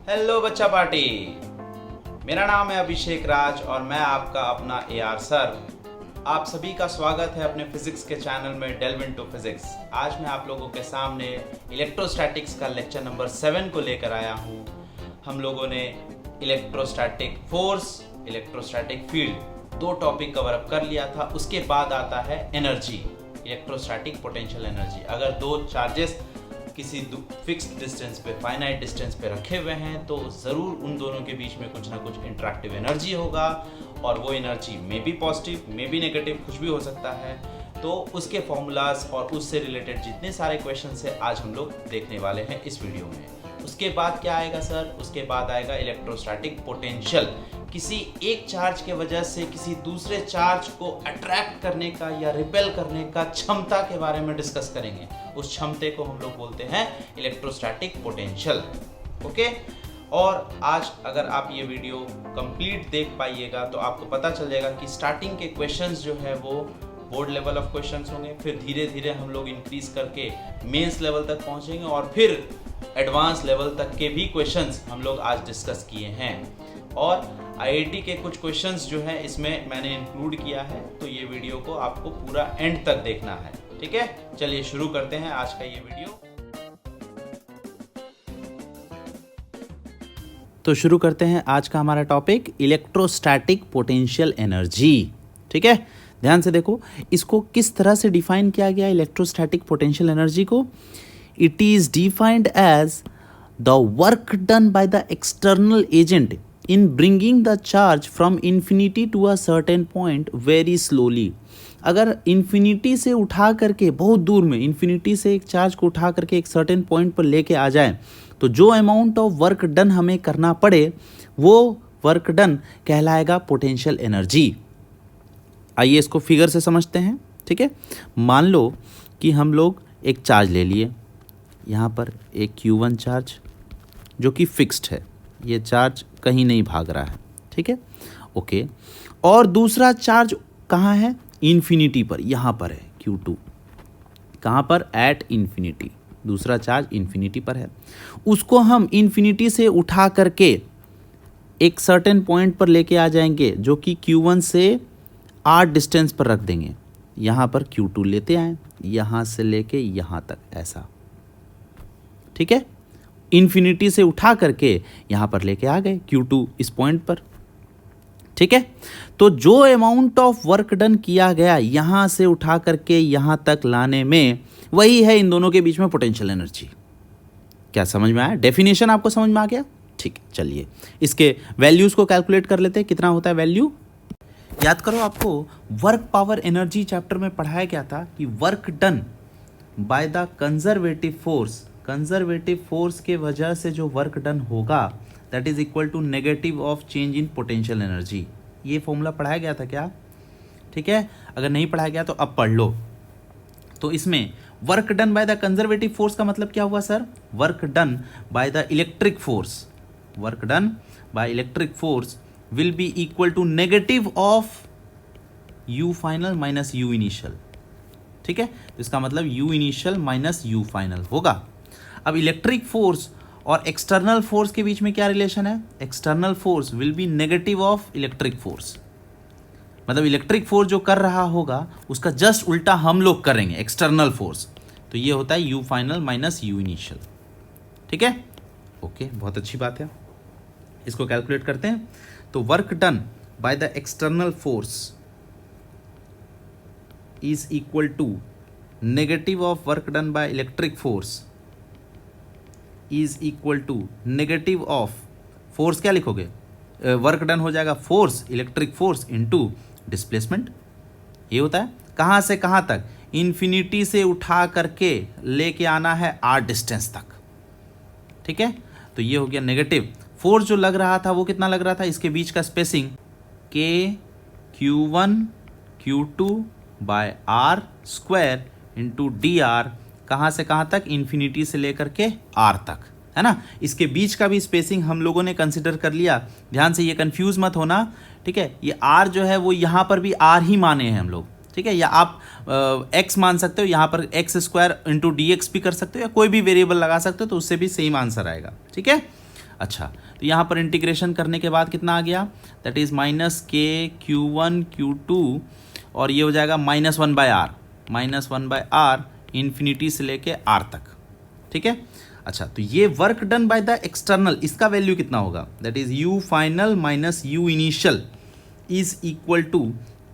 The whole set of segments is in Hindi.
हेलो बच्चा पार्टी। मेरा नाम है अभिषेक राज और मैं आपका अपना AR सर। आप सभी का स्वागत है अपने फिजिक्स के चैनल में डेल्व इनटू फिजिक्स। आज मैं आप लोगों के सामने इलेक्ट्रोस्टैटिक्स का लेक्चर नंबर 7 को लेकर आया हूँ। हम लोगों ने इलेक्ट्रोस्टैटिक फोर्स, इलेक्ट्रोस्टैटिक फील्ड दो टॉपिक कवर अप कर लिया था। उसके बाद आता है एनर्जी, इलेक्ट्रोस्टैटिक पोटेंशियल एनर्जी। अगर दो चार्जेस किसी फिक्स डिस्टेंस पे, फाइनाइट डिस्टेंस पे रखे हुए हैं तो ज़रूर उन दोनों के बीच में कुछ ना कुछ इंटरैक्टिव एनर्जी होगा और वो energy may be positive, may be negative, कुछ भी हो सकता है। तो उसके फॉर्मूलाज और उससे रिलेटेड जितने सारे क्वेश्चन है आज हम लोग देखने वाले हैं इस वीडियो में। उसके बाद क्या आएगा सर? उसके बाद आएगा इलेक्ट्रोस्टैटिक पोटेंशियल। किसी एक चार्ज के वजह से किसी दूसरे चार्ज को अट्रैक्ट करने का या रिपेल करने का क्षमता के बारे में डिस्कस करेंगे। उस क्षमते को हम लोग बोलते हैं इलेक्ट्रोस्टैटिक पोटेंशियल। ओके, और आज अगर आप ये वीडियो कंप्लीट देख पाइएगा तो आपको पता चल जाएगा कि स्टार्टिंग के क्वेश्चंस जो है वो बोर्ड लेवल ऑफ क्वेश्चंस होंगे, फिर धीरे धीरे हम लोग इंक्रीज करके मेंस लेवल तक पहुंचेंगे और फिर एडवांस लेवल तक के भी क्वेश्चंस हम लोग आज डिस्कस किए हैं। और IIT के कुछ क्वेश्चंस जो हैं इसमें मैंने इंक्लूड किया है, तो ये वीडियो को आपको पूरा एंड तक देखना है। ठीक है, चलिए शुरू करते हैं आज का ये वीडियो। तो शुरू करते हैं आज का हमारा टॉपिक इलेक्ट्रोस्टैटिक पोटेंशियल एनर्जी। ठीक है, ध्यान से देखो इसको किस तरह से डिफाइन किया गया इलेक्ट्रोस्टैटिक पोटेंशियल एनर्जी को। It is defined as the work done by the external agent in bringing the charge from infinity to a certain point very slowly। अगर इन्फिनिटी से उठा करके बहुत दूर में, इन्फिनिटी से एक चार्ज को उठा करके एक सर्टेन पॉइंट पर लेके आ जाए तो जो अमाउंट ऑफ वर्क डन हमें करना पड़े वो वर्क डन कहलाएगा पोटेंशियल एनर्जी। आइए इसको फिगर से समझते हैं। ठीक है, मान लो कि हम लोग एक चार्ज ले लिए, यहाँ पर एक Q1 चार्ज जो कि फिक्स्ड है, ये चार्ज कहीं नहीं भाग रहा है। ठीक है, ओके। और दूसरा चार्ज कहाँ है? इन्फिनिटी पर, यहाँ पर है Q2। कहाँ पर? At infinity. दूसरा चार्ज इन्फिनिटी पर है, उसको हम इन्फिनिटी से उठा करके एक सर्टेन पॉइंट पर लेके आ जाएंगे जो कि Q1 से R डिस्टेंस पर रख देंगे। यहाँ पर Q2 लेते आए, यहाँ से लेके यहाँ तक, ऐसा। ठीक है, इन्फिनिटी से उठा करके यहाँ पर लेके आ गए Q2 इस पॉइंट पर। ठीक है, तो जो अमाउंट ऑफ वर्क डन किया गया यहाँ से उठा करके यहाँ तक लाने में, वही है इन दोनों के बीच में पोटेंशियल एनर्जी। क्या समझ में आया? डेफिनेशन आपको समझ में आ गया? ठीक है, चलिए इसके वैल्यूज़ को कैलकुलेट कर लेते हैं। कितना होता है वैल्यू? याद करो, आपको वर्क पावर एनर्जी चैप्टर में पढ़ाया गया था कि work done by the conservative force, conservative force के वजह से जो वर्क डन होगा that is equal to negative of change in potential energy. ये फॉर्मूला पढ़ाया गया था क्या? ठीक है, अगर नहीं पढ़ाया गया तो अब पढ़ लो। तो इसमें work done by the conservative force का मतलब क्या हुआ sir? Work done by the electric force, work done by electric force will be equal to negative of U final minus U initial. ठीक है, तो इसका मतलब U initial minus U final होगा। अब इलेक्ट्रिक फोर्स और एक्सटर्नल फोर्स के बीच में क्या रिलेशन है? External force will be negative of electric force. मतलब इलेक्ट्रिक फोर्स जो कर रहा होगा उसका जस्ट उल्टा हम लोग करेंगे, एक्सटर्नल फोर्स। तो ये होता है U final minus U initial. ठीक है, ओके, बहुत अच्छी बात है। इसको कैलकुलेट करते हैं। तो work done by the external force is equal to negative of work done by electric force is equal to negative of force. क्या लिखोगे? वर्क डन हो जाएगा force, electric force into displacement. ये होता है कहाँ से कहाँ तक? इन्फिनिटी से उठा करके लेके आना है R डिस्टेंस तक। ठीक है, तो ये हो गया नेगेटिव। फोर्स जो लग रहा था वो कितना लग रहा था? इसके बीच का spacing K Q1 Q2 by R square into DR। कहाँ से कहाँ तक? इन्फिनिटी से लेकर के R तक, है ना। इसके बीच का भी स्पेसिंग हम लोगों ने कंसिडर कर लिया। ध्यान से ये कंफ्यूज मत होना। ठीक है, ये R जो है वो यहाँ पर भी R ही माने हैं हम लोग। ठीक है, या आप x मान सकते हो, यहाँ पर x square into D x भी कर सकते हो, या कोई भी वेरिएबल लगा सकते हो, तो उससे भी सेम आंसर आएगा। ठीक है, अच्छा, तो यहाँ पर इंटीग्रेशन करने के बाद कितना आ गया, दैट इज़ माइनस के Q1 Q2 और ये हो जाएगा -1/r इन्फिनिटी से लेके r तक, ठीक है। अच्छा, तो ये work done by the external, इसका वैल्यू कितना होगा, that is u final minus u initial is equal to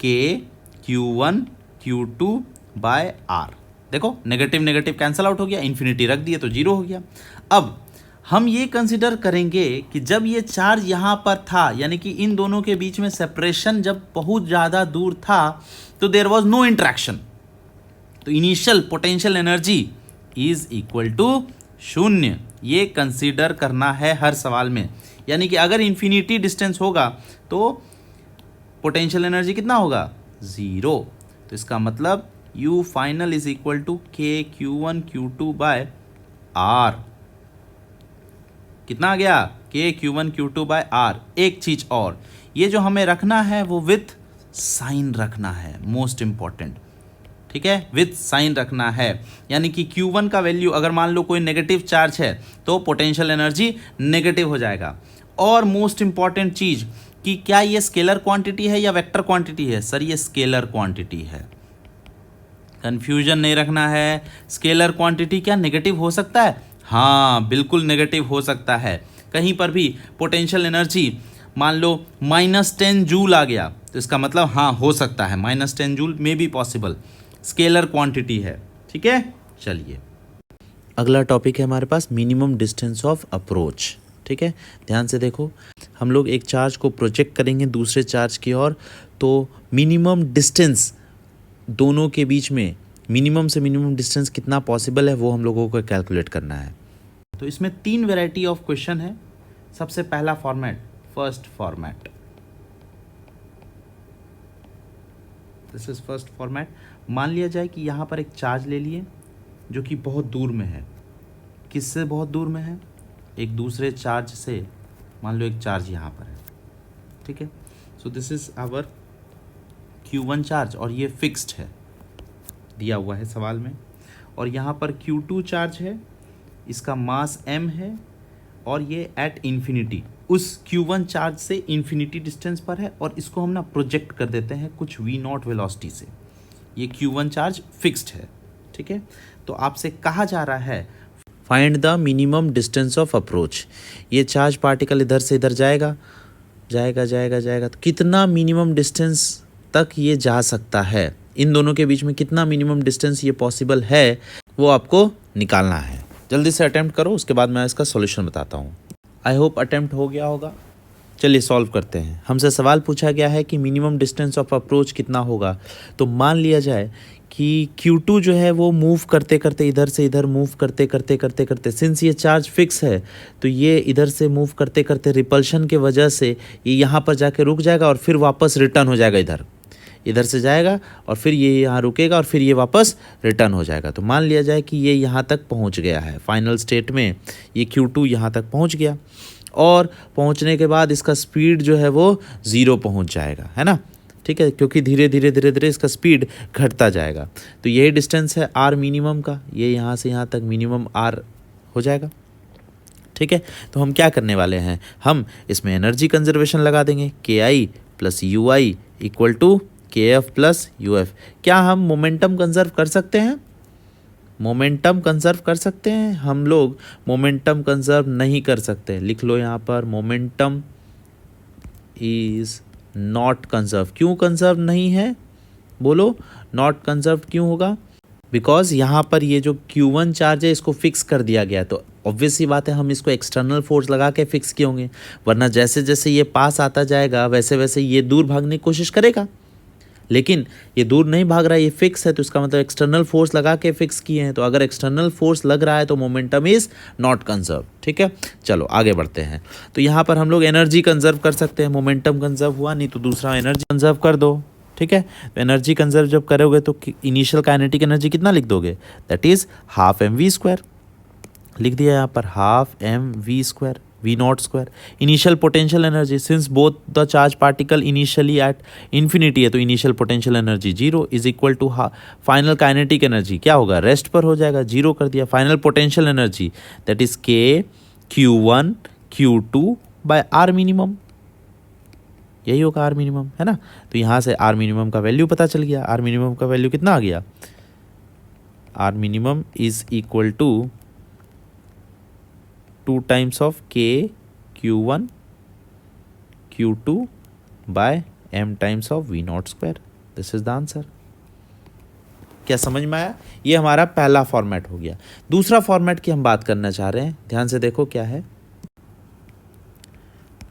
K Q1 Q2 by r। देखो नेगेटिव नेगेटिव कैंसल आउट हो गया, इन्फिनिटी रख दिया तो जीरो हो गया। अब हम ये कंसिडर करेंगे कि जब ये चार्ज यहाँ पर था, यानी कि इन दोनों के बीच में सेपरेशन जब बहुत ज़्यादा दूर था, तो देयर वॉज नो इंट्रैक्शन, तो initial potential energy is equal to 0। ये कंसीडर करना है हर सवाल में, यानी कि अगर इन्फिनिटी डिस्टेंस होगा तो पोटेंशियल एनर्जी कितना होगा, 0। तो इसका मतलब U final is equal to K Q1 Q2 by R। कितना आ गया, के Q1 Q2 बाय R। एक चीज और, ये जो हमें रखना है वो विथ साइन रखना है, मोस्ट इंपॉर्टेंट, ठीक है, विथ साइन रखना है। यानी कि Q1 का वैल्यू अगर मान लो कोई नेगेटिव चार्ज है तो पोटेंशियल एनर्जी नेगेटिव हो जाएगा। और मोस्ट इंपॉर्टेंट चीज कि क्या ये स्केलर क्वांटिटी है या वेक्टर क्वांटिटी है, सर ये स्केलर क्वांटिटी है, कंफ्यूजन नहीं रखना है। स्केलर क्वांटिटी क्या नेगेटिव हो सकता है, हाँ बिल्कुल नेगेटिव हो सकता है। कहीं पर भी पोटेंशियल एनर्जी मान लो -10 जूल आ गया तो इसका मतलब हाँ हो सकता है, -10 जूल में भी पॉसिबल, स्केलर क्वांटिटी है, ठीक है। चलिए अगला टॉपिक है हमारे पास मिनिमम डिस्टेंस ऑफ अप्रोच, ठीक है। ध्यान से देखो, हम लोग एक चार्ज को प्रोजेक्ट करेंगे दूसरे चार्ज की ओर, तो मिनिमम डिस्टेंस दोनों के बीच में, मिनिमम से मिनिमम डिस्टेंस कितना पॉसिबल है वो हम लोगों को कैलकुलेट करना है। तो इसमें 3 वैरायटी ऑफ क्वेश्चन है। सबसे पहला format, first format, this is first format. मान लिया जाए कि यहाँ पर एक चार्ज ले लिए जो कि बहुत दूर में है। किससे बहुत दूर में है, एक दूसरे चार्ज से। मान लो एक चार्ज यहाँ पर है, ठीक है। So this is our Q1 charge और ये फिक्स्ड है, दिया हुआ है सवाल में। और यहाँ पर Q2 चार्ज है, इसका मास m है और ये एट इन्फिनिटी उस Q1 चार्ज से इन्फिनिटी डिस्टेंस पर है, और इसको हम ना प्रोजेक्ट कर देते हैं कुछ v0 वेलोसिटी से। ये Q1 चार्ज फिक्स्ड है, ठीक है। तो आपसे कहा जा रहा है find the minimum distance of approach. ये चार्ज पार्टिकल इधर से इधर जाएगा जाएगा जाएगा जाएगा, तो कितना मिनिमम डिस्टेंस तक ये जा सकता है, इन दोनों के बीच में कितना मिनिमम डिस्टेंस ये पॉसिबल है, वो आपको निकालना है। जल्दी से अटेम्प्ट करो, उसके बाद मैं इसका सॉल्यूशन बताता हूँ। आई होप अटेम्प्ट हो गया होगा। चलिए सॉल्व करते हैं। हमसे सवाल पूछा गया है कि मिनिमम डिस्टेंस ऑफ अप्रोच कितना होगा। तो मान लिया जाए कि Q2 जो है वो मूव करते करते इधर से इधर मूव करते करते करते करते, सिंस ये चार्ज फिक्स है तो ये इधर से मूव करते करते रिपल्शन के वजह से ये यहाँ पर जाके रुक जाएगा और फिर वापस रिटर्न हो जाएगा, इधर से जाएगा और फिर ये यहाँ रुकेगा और फिर ये वापस रिटर्न हो जाएगा। तो मान लिया जाए कि ये यहाँ तक पहुँच गया है, फाइनल स्टेट में ये Q2 यहाँ तक पहुँच गया, और पहुँचने के बाद इसका स्पीड जो है वो 0 पहुँच जाएगा, है ना, ठीक है, क्योंकि धीरे धीरे धीरे धीरे इसका स्पीड घटता जाएगा। तो यही डिस्टेंस है R मिनिमम का, ये यहाँ से यहाँ तक मिनिमम R हो जाएगा, ठीक है। तो हम क्या करने वाले हैं, हम इसमें एनर्जी कंजर्वेशन लगा देंगे, KI plus UI equal to KF plus UF। क्या हम मोमेंटम कंजर्व कर सकते हैं, मोमेंटम कंजर्व कर सकते हैं, हम लोग मोमेंटम कंजर्व नहीं कर सकते। लिख लो यहाँ पर, मोमेंटम इज नॉट कंजर्व। क्यों कंजर्व नहीं है, बोलो, नॉट कंजर्व क्यों होगा, बिकॉज यहाँ पर ये जो Q1 चार्ज है इसको फिक्स कर दिया गया, तो ऑब्वियस सी बात है हम इसको एक्सटर्नल फोर्स लगा के फिक्स किए होंगे, वरना जैसे जैसे ये पास आता जाएगा वैसे वैसे ये दूर भागने की कोशिश करेगा, लेकिन ये दूर नहीं भाग रहा है, ये फिक्स है, तो इसका मतलब एक्सटर्नल फोर्स लगा के फिक्स किए हैं। तो अगर एक्सटर्नल फोर्स लग रहा है तो मोमेंटम इज नॉट कंजर्व, ठीक है। चलो आगे बढ़ते हैं। तो यहाँ पर हम लोग एनर्जी कंजर्व कर सकते हैं, मोमेंटम कंजर्व हुआ नहीं तो दूसरा एनर्जी कंजर्व कर दो, ठीक है। तो एनर्जी कंजर्व जब करोगे तो इनिशियल काइनेटिक एनर्जी कितना लिख दोगे, दैट इज ½ mv², लिख दिया यहाँ पर ½ mv², v0²। Initial potential energy, since both the charge particle initially at infinity है तो initial potential energy 0 is equal to final kinetic energy, क्या होगा, रेस्ट पर हो जाएगा, 0 कर दिया। Final potential energy that is K Q1 Q2 by R minimum, यही होगा आर मिनिमम, है ना। तो यहाँ से आर मिनिमम का वैल्यू पता चल गया। आर मिनिमम का वैल्यू कितना आ गया, R minimum is equal to 2 times of K Q1 Q2 by m times of V not square. This is the answer. क्या समझ में आया? ये हमारा पहला फॉर्मेट हो गया। दूसरा फॉर्मेट की हम बात करना चाह रहे हैं, ध्यान से देखो क्या है।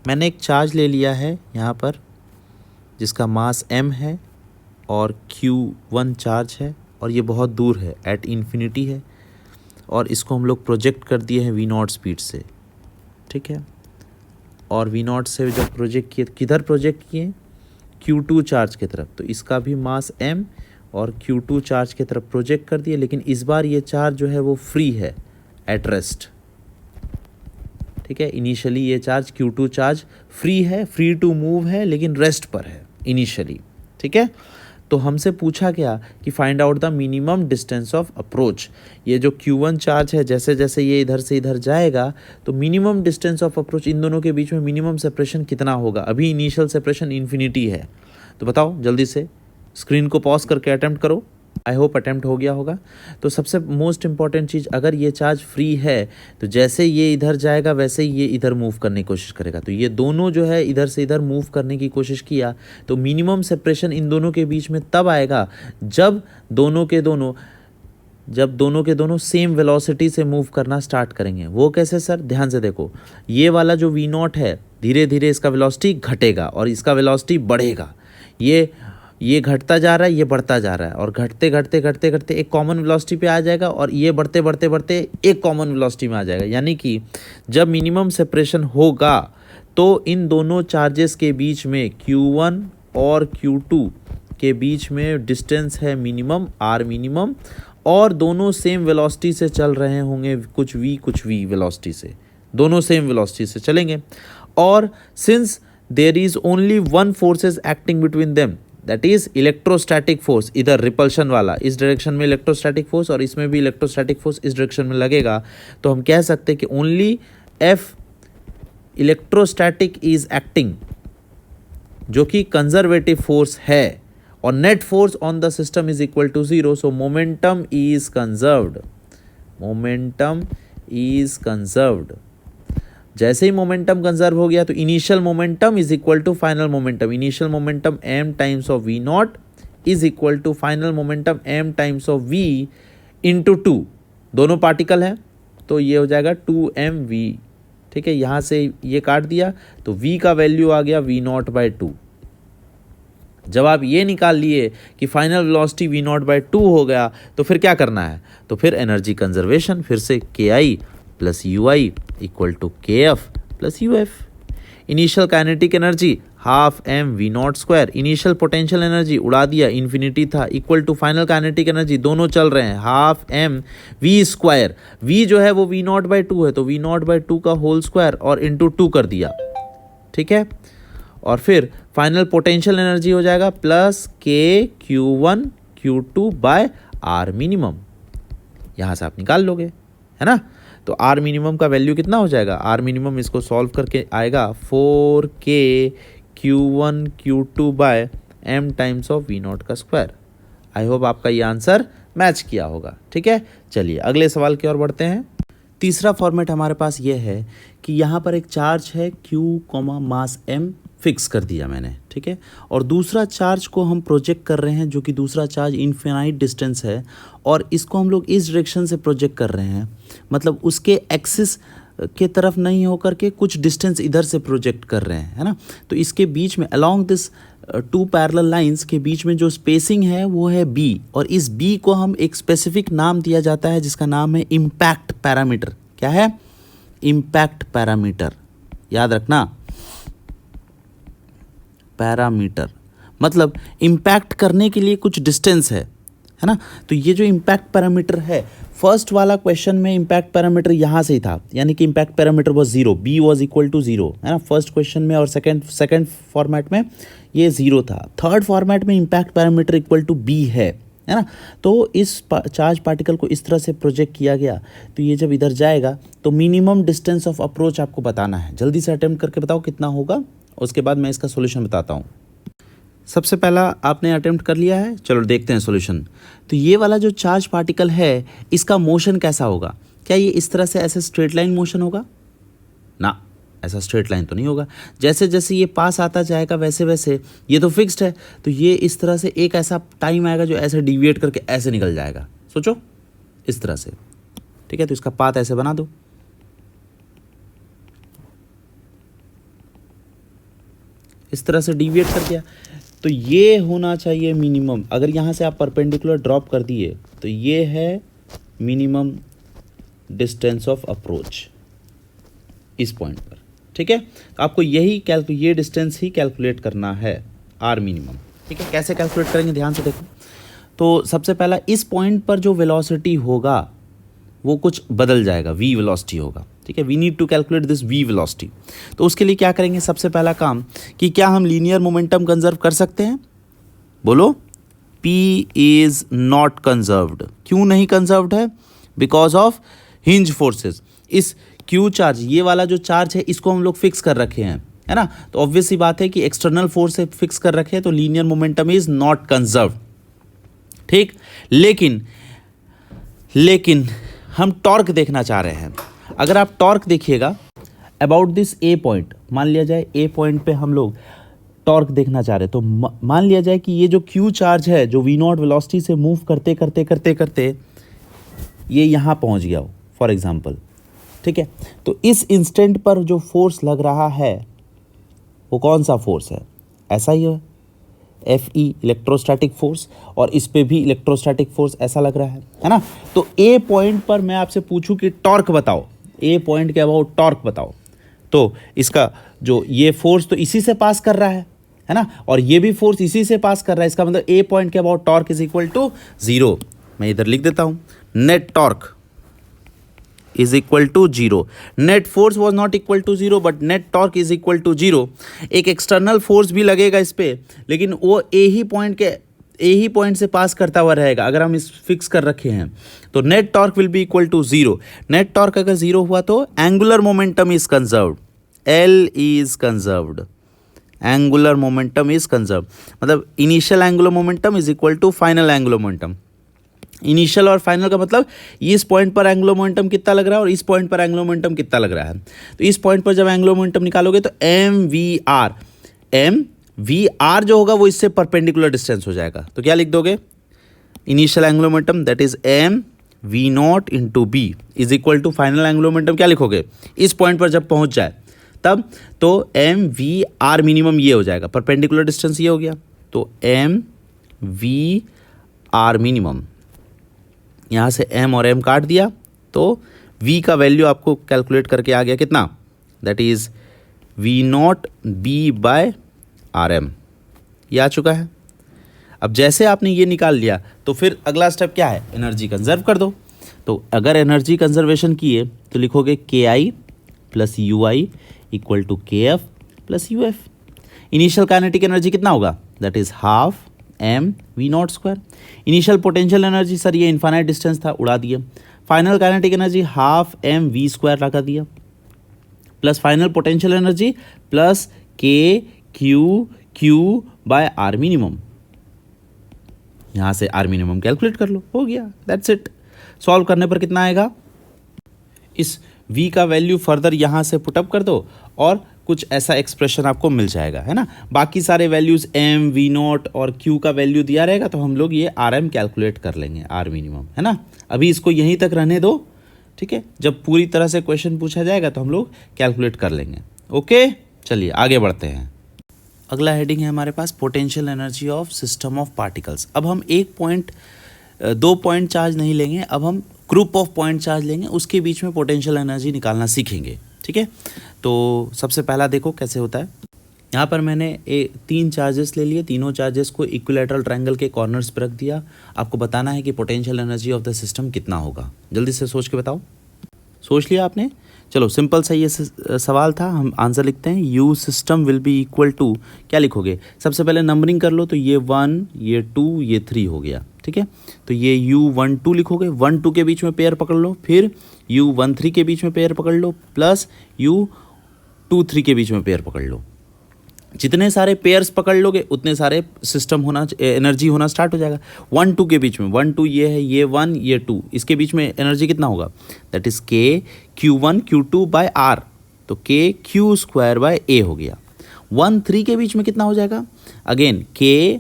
मैंने एक चार्ज ले लिया है यहाँ पर जिसका मास m है और Q1 चार्ज है और ये बहुत दूर है, एट इन्फिनिटी है, और इसको हम लोग प्रोजेक्ट कर दिए हैं V नॉट स्पीड से, ठीक है। और V नॉट से जब प्रोजेक्ट किए, किधर प्रोजेक्ट किए, Q2 चार्ज की तरफ, तो इसका भी मास m और Q2 चार्ज की तरफ प्रोजेक्ट कर दिए, लेकिन इस बार ये चार्ज जो है वो फ्री है, एट रेस्ट, ठीक है। इनिशियली ये चार्ज Q2 चार्ज फ्री है, फ्री टू मूव है, लेकिन रेस्ट पर है इनिशियली, ठीक है। तो हमसे पूछा क्या कि find out the minimum distance of approach. ये जो Q1 चार्ज है, जैसे जैसे ये इधर से इधर जाएगा तो मिनिमम डिस्टेंस ऑफ अप्रोच, इन दोनों के बीच में मिनिमम सेपरेशन कितना होगा। अभी इनिशियल सेपरेशन इन्फिनिटी है, तो बताओ जल्दी से, स्क्रीन को पॉज करके अटेम्प्ट करो। आई होप अटेम्प्ट हो गया होगा। तो सबसे मोस्ट इंपॉर्टेंट चीज़, अगर ये चार्ज फ्री है तो जैसे ये इधर जाएगा वैसे ही ये इधर मूव करने की कोशिश करेगा। तो ये दोनों जो है इधर से इधर मूव करने की कोशिश किया, तो मिनिमम सेपरेशन इन दोनों के बीच में तब आएगा जब दोनों के दोनों सेम वेलोसिटी से मूव करना स्टार्ट करेंगे। वो कैसे सर? ध्यान से देखो, ये वाला जो V नॉट है, धीरे धीरे इसका वेलोसिटी घटेगा और इसका वेलोसिटी बढ़ेगा। ये घटता जा रहा है, ये बढ़ता जा रहा है, और घटते घटते घटते घटते एक कॉमन वेलोसिटी पे आ जाएगा, और ये बढ़ते बढ़ते बढ़ते एक कॉमन वेलोसिटी में आ जाएगा। यानी कि जब मिनिमम सेपरेशन होगा तो इन दोनों चार्जेस के बीच में, Q1 और Q2 के बीच में डिस्टेंस है मिनिमम, आर मिनिमम, और दोनों सेम वेलोसिटी से चल रहे होंगे, कुछ v वेलोसिटी से, दोनों सेम वेलोसिटी से चलेंगे। और since there is only one forces acting between them, that is electrostatic force, इधर रिपल्शन वाला इस डायरेक्शन में इलेक्ट्रोस्टैटिक फोर्स और इसमें भी इलेक्ट्रोस्टैटिक फोर्स इस डायरेक्शन में लगेगा, तो हम कह सकते हैं कि only F electrostatic is acting, जो कि कंजर्वेटिव फोर्स है, और net force on the system is equal to 0, so momentum is conserved. Momentum is conserved. जैसे ही मोमेंटम कंजर्व हो गया तो initial momentum is equal to final momentum. Initial momentum m times of V not is equal to final momentum m times of V into 2, दोनों पार्टिकल हैं तो ये हो जाएगा 2mv, ठीक है। यहाँ से ये काट दिया तो v का वैल्यू आ गया V नॉट बाई 2। जब आप ये निकाल लिए कि final velocity V not by 2 हो गया, तो फिर क्या करना है, तो फिर एनर्जी कंजर्वेशन, फिर से KI plus UI equal to KF plus UF। Initial kinetic energy half m V not square, initial potential energy उड़ा दिया, इन्फिनिटी था, equal to final kinetic energy, दोनों चल रहे हैं, half m V square, V जो है वो V नॉट बाई 2 है, तो V नॉट बाई 2 का होल स्क्वायर और इंटू 2 कर दिया, ठीक है। और फिर फाइनल पोटेंशियल एनर्जी हो जाएगा plus K Q1 Q2 by R minimum, यहाँ से आप निकाल लोगे, है ना। तो आर मिनिमम का वैल्यू कितना हो जाएगा, आर मिनिमम इसको सॉल्व करके आएगा 4K Q1 Q2 by m times of V not का स्क्वायर। आई होप आपका ये आंसर मैच किया होगा, ठीक है। चलिए अगले सवाल की ओर बढ़ते हैं। तीसरा फॉर्मेट हमारे पास ये है कि यहाँ पर एक चार्ज है Q, मास m फिक्स कर दिया मैंने, ठीक है, और दूसरा चार्ज को हम प्रोजेक्ट कर रहे हैं, जो कि दूसरा चार्ज इनफिनाइट डिस्टेंस है, और इसको हम लोग इस डायरेक्शन से प्रोजेक्ट कर रहे हैं, मतलब उसके एक्सिस के तरफ नहीं होकर के कुछ डिस्टेंस इधर से प्रोजेक्ट कर रहे हैं, है ना। तो इसके बीच में अलोंग दिस 2 पैरेलल लाइंस के बीच में जो स्पेसिंग है वो है b, और इस b को हम एक स्पेसिफिक नाम दिया जाता है जिसका नाम है इम्पैक्ट पैरामीटर। क्या है? इम्पैक्ट पैरामीटर, याद रखना, पैरामीटर मतलब इम्पैक्ट करने के लिए कुछ डिस्टेंस है ना। तो ये जो इम्पैक्ट पैरामीटर है, फर्स्ट वाला क्वेश्चन में इम्पैक्ट पैरामीटर यहाँ से ही था, यानी कि impact parameter was 0, b was equal to 0, है ना, फर्स्ट क्वेश्चन में, और सेकंड फॉर्मेट में ये 0 था। थर्ड फॉर्मेट में impact parameter equal to b है, है ना। तो इस चार्ज पार्टिकल को इस तरह से प्रोजेक्ट किया गया, तो ये जब इधर जाएगा तो मिनिमम डिस्टेंस ऑफ अप्रोच आपको बताना है। जल्दी से अटेम्प्ट करके बताओ कितना होगा, उसके बाद मैं इसका सोल्यूशन बताता हूँ। सबसे पहला आपने अटेम्प्ट कर लिया है, चलो देखते हैं सॉल्यूशन। तो ये वाला जो चार्ज पार्टिकल है इसका मोशन कैसा होगा? क्या ये इस तरह से ऐसे स्ट्रेट लाइन मोशन होगा? ना, ऐसा स्ट्रेट लाइन तो नहीं होगा। जैसे जैसे ये पास आता जाएगा वैसे वैसे ये तो फिक्स्ड है, तो ये इस तरह से एक ऐसा टाइम आएगा जो ऐसे डिविएट करके ऐसे निकल जाएगा। सोचो इस तरह से, ठीक है। तो इसका पाथ ऐसे बना दो, इस तरह से डिविएट कर दिया। तो ये होना चाहिए मिनिमम। अगर यहाँ से आप परपेंडिकुलर ड्रॉप कर दिए तो ये है मिनिमम डिस्टेंस ऑफ अप्रोच इस पॉइंट पर, ठीक है। तो आपको ये डिस्टेंस ही कैलकुलेट करना है, आर मिनिमम, ठीक है। कैसे कैलकुलेट करेंगे ध्यान से देखो। तो सबसे पहला इस पॉइंट पर जो वेलोसिटी होगा वो कुछ बदल जाएगा, v वेलोसिटी होगा, ठीक है। We need to calculate this v velocity. तो उसके लिए क्या करेंगे, सबसे पहला काम कि क्या हम लीनियर मोमेंटम कंजर्व कर सकते हैं? बोलो। p is not conserved. क्यों नहीं कंजर्व्ड है? Because of hinge forces. इस q चार्ज, ये वाला जो चार्ज है इसको हम लोग फिक्स कर रखे हैं, है ना। तो ऑब्वियस सी बात है कि एक्सटर्नल फोर्स से फिक्स कर रखे हैं, तो linear momentum is not conserved, ठीक। लेकिन हम टॉर्क देखना चाह रहे हैं। अगर आप टॉर्क देखिएगा अबाउट दिस ए पॉइंट, मान लिया जाए ए पॉइंट पे हम लोग टॉर्क देखना चाह रहे हैं, तो मान लिया जाए कि ये जो क्यू चार्ज है जो वी नॉट वेलोसिटी से मूव करते करते करते करते ये यहाँ पहुँच गया हो फॉर एग्जांपल, ठीक है। तो इस इंस्टेंट पर जो फोर्स लग रहा है वो कौन सा फोर्स है? ऐसा ही है, Fe इलेक्ट्रोस्टैटिक फोर्स, और इस पे भी इलेक्ट्रोस्टैटिक फोर्स ऐसा लग रहा है ना। तो ए पॉइंट पर मैं आपसे पूछूं कि टॉर्क बताओ, ए पॉइंट के अबाउट टॉर्क बताओ, तो इसका जो ये फोर्स तो इसी से पास कर रहा है ना, और ये भी फोर्स इसी से पास कर रहा है। इसका मतलब ए पॉइंट के about torque is equal to 0। मैं इधर लिख देता हूं, net torque is equal to 0. Net force was not equal to 0 but net torque is equal to 0. एक एक्सटर्नल फोर्स भी लगेगा इस पे, लेकिन वो ए ही पॉइंट से पास करता हुआ रहेगा। अगर हम इस फिक्स कर रखे हैं तो net torque will be equal to 0। Net torque अगर 0 हुआ तो angular momentum is conserved, L is conserved, angular momentum is conserved. मतलब initial angular momentum is equal to final angular momentum. Initial और फाइनल का मतलब इस पॉइंट पर एंगुलर मोमेंटम कितना लग रहा है और इस पॉइंट पर एंगुलर मोमेंटम कितना लग रहा है। तो इस पॉइंट पर जब एंगुलर मोमेंटम निकालोगे तो एम वी आर जो होगा वो इससे परपेंडिकुलर डिस्टेंस हो जाएगा। तो क्या लिख दोगे? Initial angular momentum that is M V not into B is equal to final angular momentum क्या लिखोगे? इस पॉइंट पर जब पहुंच जाए तब, तो एम वी आर मिनिमम ये हो जाएगा, परपेंडिकुलर डिस्टेंस ये हो गया। तो एम वी आर मिनिमम, यहाँ से m और m काट दिया तो v का वैल्यू आपको कैलकुलेट करके आ गया कितना? That is v not b by R M, ये आ चुका है। अब जैसे आपने ये निकाल लिया तो फिर अगला स्टेप क्या है? एनर्जी कंजर्व कर दो। तो अगर एनर्जी कंजर्वेशन किए तो लिखोगे K I plus U I equal to K F plus U F. Initial kinetic energy कितना होगा? That is half M V naught square. Initial potential energy sir ये इन्फाइनाइट डिस्टेंस था, उड़ा दिए। Final kinetic energy half M V square लगा दिया, plus final potential energy plus K Q by R minimum. यहाँ से आर मिनिमम कैलकुलेट कर लो, हो गया, दैट्स इट। सॉल्व करने पर कितना आएगा? इस v का वैल्यू फर्दर यहाँ से पुटअप कर दो और कुछ ऐसा एक्सप्रेशन आपको मिल जाएगा, है ना। बाकी सारे वैल्यूज़ m v नॉट और q का वैल्यू दिया रहेगा तो हम लोग ये rm कैलकुलेट कर लेंगे, r मिनिमम, है ना। अभी इसको यहीं तक रहने दो, ठीक है। जब पूरी तरह से क्वेश्चन पूछा जाएगा तो हम लोग कैलकुलेट कर लेंगे। ओके, चलिए आगे बढ़ते हैं। अगला हेडिंग है हमारे पास potential energy of system of particles. अब हम 2 पॉइंट चार्ज नहीं लेंगे, अब हम ग्रुप ऑफ पॉइंट चार्ज लेंगे, उसके बीच में पोटेंशियल एनर्जी निकालना सीखेंगे, ठीक है। तो सबसे पहला देखो कैसे होता है। यहाँ पर मैंने 3 चार्जेस ले लिए, तीनों चार्जेस को इक्विलैटरल ट्रायंगल के कॉर्नर्स पर रख दिया। आपको बताना है कि potential energy of the system कितना होगा। जल्दी से सोच के बताओ। सोच लिया आपने? चलो सिंपल सा ये सवाल था, हम आंसर लिखते हैं। U system will be equal to, क्या लिखोगे? सबसे पहले नंबरिंग कर लो, तो ये 1, ये 2, ये 3 हो गया, ठीक है। तो ये U12 लिखोगे, 1 2 के बीच में पेयर पकड़ लो, फिर U13 के बीच में पेयर पकड़ लो, प्लस U23 के बीच में पेयर पकड़ लो। जितने सारे पेयर्स पकड़ लोगे उतने सारे सिस्टम एनर्जी होना स्टार्ट हो जाएगा। 1 2 के बीच में 1 2 ये है, ये 1 ये 2, इसके बीच में एनर्जी कितना होगा, that is K Q1 Q2 by R, तो K Q square by A हो गया। 1 3 के बीच में कितना हो जाएगा, again K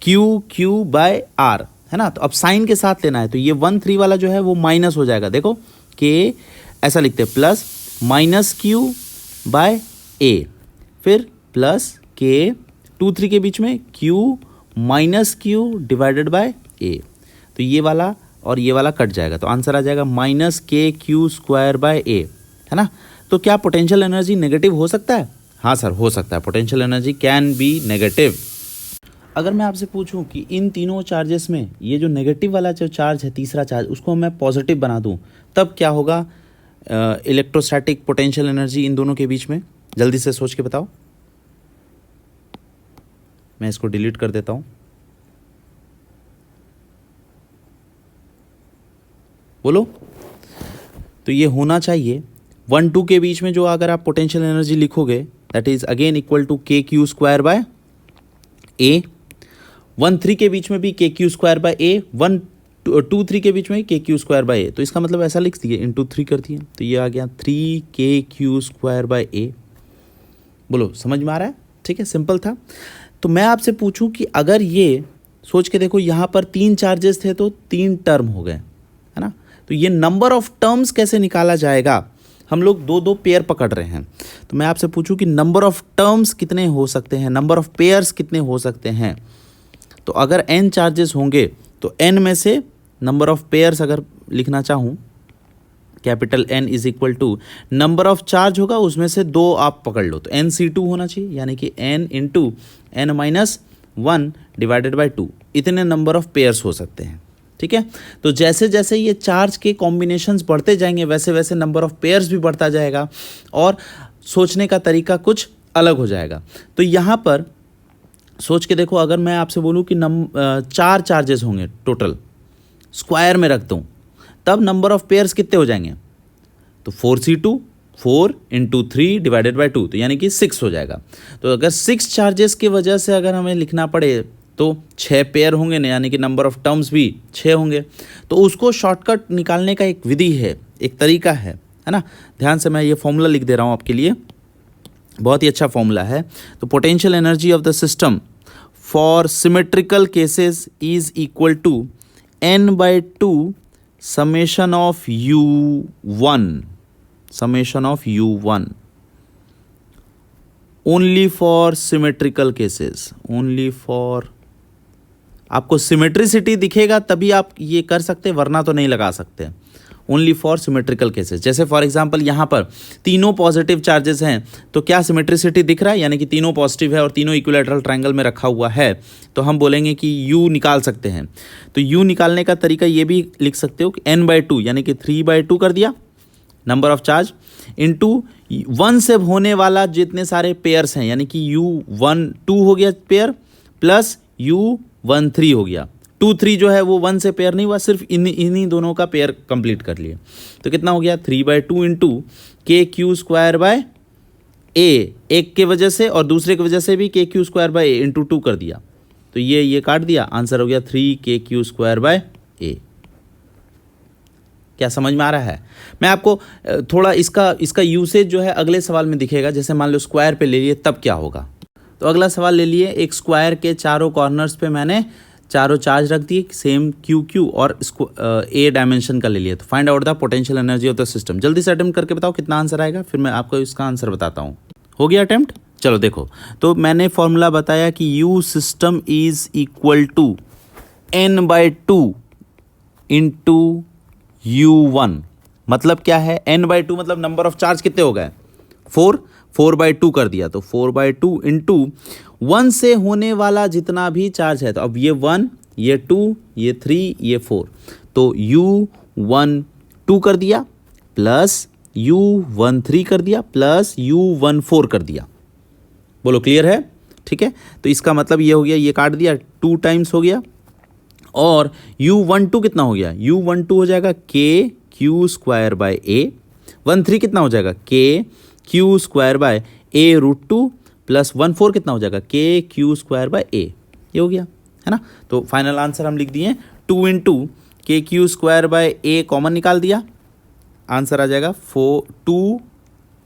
Q by R, है ना। तो अब साइन के साथ लेना है, तो ये 1 3 वाला जो है वो माइनस हो जाएगा, देखो K ऐसा लिखते हैं, plus minus Q by A, फिर प्लस K 2 3 के बीच में Q minus Q divided by A, तो ये वाला और ये वाला कट जाएगा, तो आंसर आ जाएगा minus K Q square by A, है ना। तो क्या पोटेंशियल एनर्जी नेगेटिव हो सकता है? हाँ सर, हो सकता है, potential energy can be negative. अगर मैं आपसे पूछूं कि इन तीनों चार्जेस में ये जो नेगेटिव वाला जो चार्ज है, तीसरा चार्ज, उसको मैं पॉजिटिव बना दूं, तब क्या होगा इलेक्ट्रोस्टैटिक पोटेंशियल एनर्जी इन दोनों के बीच में? जल्दी से सोच के बताओ। मैं इसको डिलीट कर देता हूं। बोलो। तो ये होना चाहिए 1 2 के बीच में जो अगर आप पोटेंशियल एनर्जी लिखोगे, that is again equal to K Q square by A। 1 3 के बीच में भी K Q square by A, 1 2 3 के बीच में K Q square by A, तो इसका मतलब ऐसा लिख दिए इंटू 3 कर दिए, तो ये आ गया 3 K Q square by A। बोलो, समझ में आ रहा है? ठीक है, सिंपल था। तो मैं आपसे पूछूं कि अगर ये सोच के देखो, यहाँ पर 3 चार्जेस थे तो 3 टर्म हो गए, है ना। तो ये नंबर ऑफ टर्म्स कैसे निकाला जाएगा? हम लोग 2 पेयर पकड़ रहे हैं, तो मैं आपसे पूछूं कि नंबर ऑफ टर्म्स कितने हो सकते हैं, नंबर ऑफ पेयर्स कितने हो सकते हैं? तो अगर n चार्जेस होंगे तो n में से नंबर ऑफ पेयर्स अगर लिखना चाहूँ, capital N is equal to number of charge होगा, उसमें से 2 आप पकड़ लो, तो NC2 होना चाहिए, यानी कि n into n minus 1 divided by 2, इतने नंबर ऑफ पेयर्स हो सकते हैं, ठीक है। तो जैसे जैसे ये चार्ज के कॉम्बिनेशंस बढ़ते जाएंगे, वैसे वैसे नंबर ऑफ पेयर्स भी बढ़ता जाएगा और सोचने का तरीका कुछ अलग हो जाएगा। तो यहाँ पर सोच के देखो, अगर मैं आपसे बोलूँ कि 4 चार्जेस होंगे टोटल, स्क्वायर में रख दूँ, तब नंबर ऑफ पेयर्स कितने हो जाएंगे? तो 4C2, 4 इंटू 3 डिवाइडेड बाई 2, तो यानी कि 6 हो जाएगा। तो अगर 6 चार्जेस की वजह से अगर हमें लिखना पड़े तो 6 पेयर होंगे ना, यानी कि नंबर ऑफ टर्म्स भी 6 होंगे। तो उसको शॉर्टकट निकालने का एक विधि है, एक तरीका है ना। ध्यान से मैं ये फॉर्मूला लिख दे रहा हूँ आपके लिए, बहुत ही अच्छा फॉर्मूला है। तो potential energy of the system for symmetrical cases is equal to n/2 summation of U1 only for symmetrical cases, only for, आपको सिमेट्रिसिटी दिखेगा तभी आप ये कर सकते, वरना तो नहीं लगा सकते। ओनली फॉर सिमेट्रिकल केसेस, जैसे फॉर एग्जांपल यहाँ पर तीनों पॉजिटिव चार्जेस हैं, तो क्या सिमेट्रिसिटी दिख रहा है, यानी कि तीनों पॉजिटिव है और तीनों इक्विलैटरल ट्रायंगल में रखा हुआ है, तो हम बोलेंगे कि U निकाल सकते हैं। तो U निकालने का तरीका ये भी लिख सकते हो कि n/2 यानी कि 3/2 कर दिया नंबर ऑफ चार्ज, इंटू 1 से होने वाला जितने सारे पेयर्स हैं, यानी कि U12 हो गया पेयर, प्लस U13 हो गया। 2 3 जो है वो 1 से पेयर नहीं हुआ, सिर्फ इन्हीं दोनों का पेयर कंप्लीट कर लिए, तो कितना हो गया 3/2 into K Q square by A, एक के वजह से और दूसरे की वजह से भी K Q square by A into 2 कर दिया, तो ये काट दिया, आंसर हो गया 3 K Q square by A। क्या समझ में आ रहा है? मैं आपको थोड़ा इसका यूसेज जो है अगले सवाल में दिखेगा। जैसे मान लो स्क्वायर पे ले लिए तब क्या होगा। तो अगला सवाल ले लिए, एक स्क्वायर के चारों कॉर्नर्स पे मैंने चारों चार्ज रख दिए सेम Q और इसको A डायमेंशन का ले लिया। तो find out the potential energy of the system. जल्दी से अटेम्प्ट करके बताओ कितना आंसर आएगा, फिर मैं आपको इसका आंसर बताता हूँ। हो गया अटेम्प्ट? चलो देखो, तो मैंने फॉर्मूला बताया कि U system is equal to n/2 into U1। मतलब क्या है? n/2 मतलब नंबर ऑफ चार्ज कितने हो गए? 4/2 कर दिया, तो 4/2 इंटू 1 से होने वाला जितना भी चार्ज है, तो अब ये 1, ये 2, ये 3, ये 4, तो U12 कर दिया, प्लस U13 कर दिया, प्लस U14 कर दिया। बोलो क्लियर है? ठीक है, तो इसका मतलब ये हो गया, ये काट दिया 2 टाइम्स हो गया, और U12 कितना हो गया, U12 हो जाएगा के क्यू स्क्वायर बाय ए, 13 कितना हो जाएगा K Q square by A root two plus 14 कितना हो जाएगा K Q square by A, ये हो गया है ना। तो फाइनल आंसर हम लिख दिए 2 इंटू के Q square by A, common निकाल दिया, आंसर आ जाएगा 2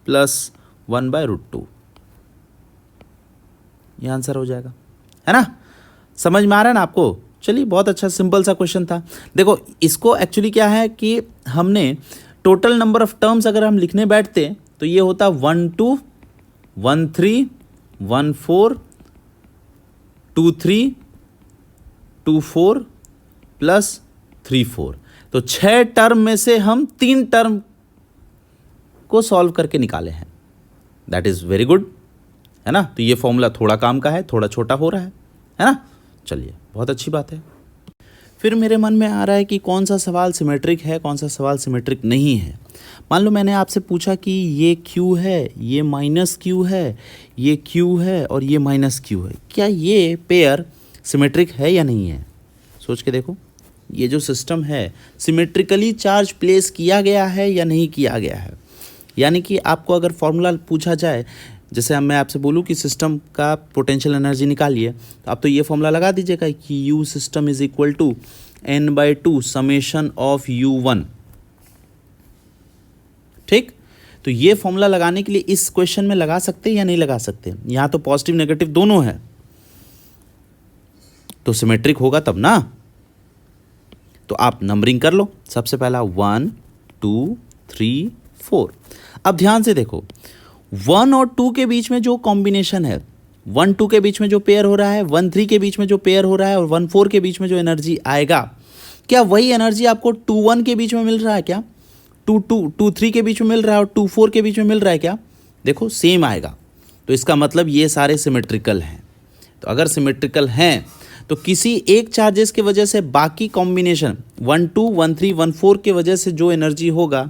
प्लस 1 बाय रूट टू, ये आंसर हो जाएगा, है ना। समझ में आ रहा है ना आपको। चलिए बहुत अच्छा सिंपल सा क्वेश्चन था। देखो इसको एक्चुअली क्या है कि हमने टोटल नंबर ऑफ टर्म्स अगर हम लिखने बैठते तो ये होता 12, 13, 14, 23, 24 प्लस 34। तो 6 टर्म में से हम 3 टर्म को सॉल्व करके निकाले हैं। दैट इज़ वेरी गुड, है ना। तो ये फॉर्मूला थोड़ा काम का है, थोड़ा छोटा हो रहा है ना। चलिए बहुत अच्छी बात है। फिर मेरे मन में आ रहा है कि कौन सा सवाल सिमेट्रिक है, कौन सा सवाल सिमेट्रिक नहीं है। मान लो मैंने आपसे पूछा कि ये Q है, ये माइनस Q है, ये Q है और ये माइनस Q है, क्या ये पेयर सिमेट्रिक है या नहीं है। सोच के देखो, ये जो सिस्टम है सिमेट्रिकली चार्ज प्लेस किया गया है या नहीं किया गया है। यानी कि आपको अगर फॉर्मूला पूछा जाए, जैसे मैं आपसे बोलूँ कि सिस्टम का पोटेंशियल एनर्जी निकालिए, तो आप तो ये फॉर्मूला लगा दीजिएगा कि U system is equal to n/2 summation of U1। ठीक, तो ये फॉर्मूला लगाने के लिए इस क्वेश्चन में लगा सकते हैं या नहीं लगा सकते। यहाँ तो पॉजिटिव नेगेटिव दोनों है, तो सिमेट्रिक होगा तब ना। तो आप नंबरिंग कर लो, सबसे पहला 1 2 3 4। अब ध्यान से देखो, 1 और 2 के बीच में जो कॉम्बिनेशन है, 1 2 के बीच में जो पेयर हो रहा है, 1 3 के बीच में जो पेयर हो रहा है और 1 4 के बीच में जो एनर्जी आएगा, क्या वही एनर्जी आपको 2 1 के बीच में मिल रहा है क्या, 2 3 के बीच में मिल रहा है और 2 4 के बीच में मिल रहा है क्या। देखो सेम आएगा, तो इसका मतलब ये सारे सिमेट्रिकल हैं। तो अगर सिमेट्रिकल हैं तो किसी एक चार्जेस की वजह से बाकी कॉम्बिनेशन 1 2 1 3 1 4 के वजह से जो एनर्जी होगा,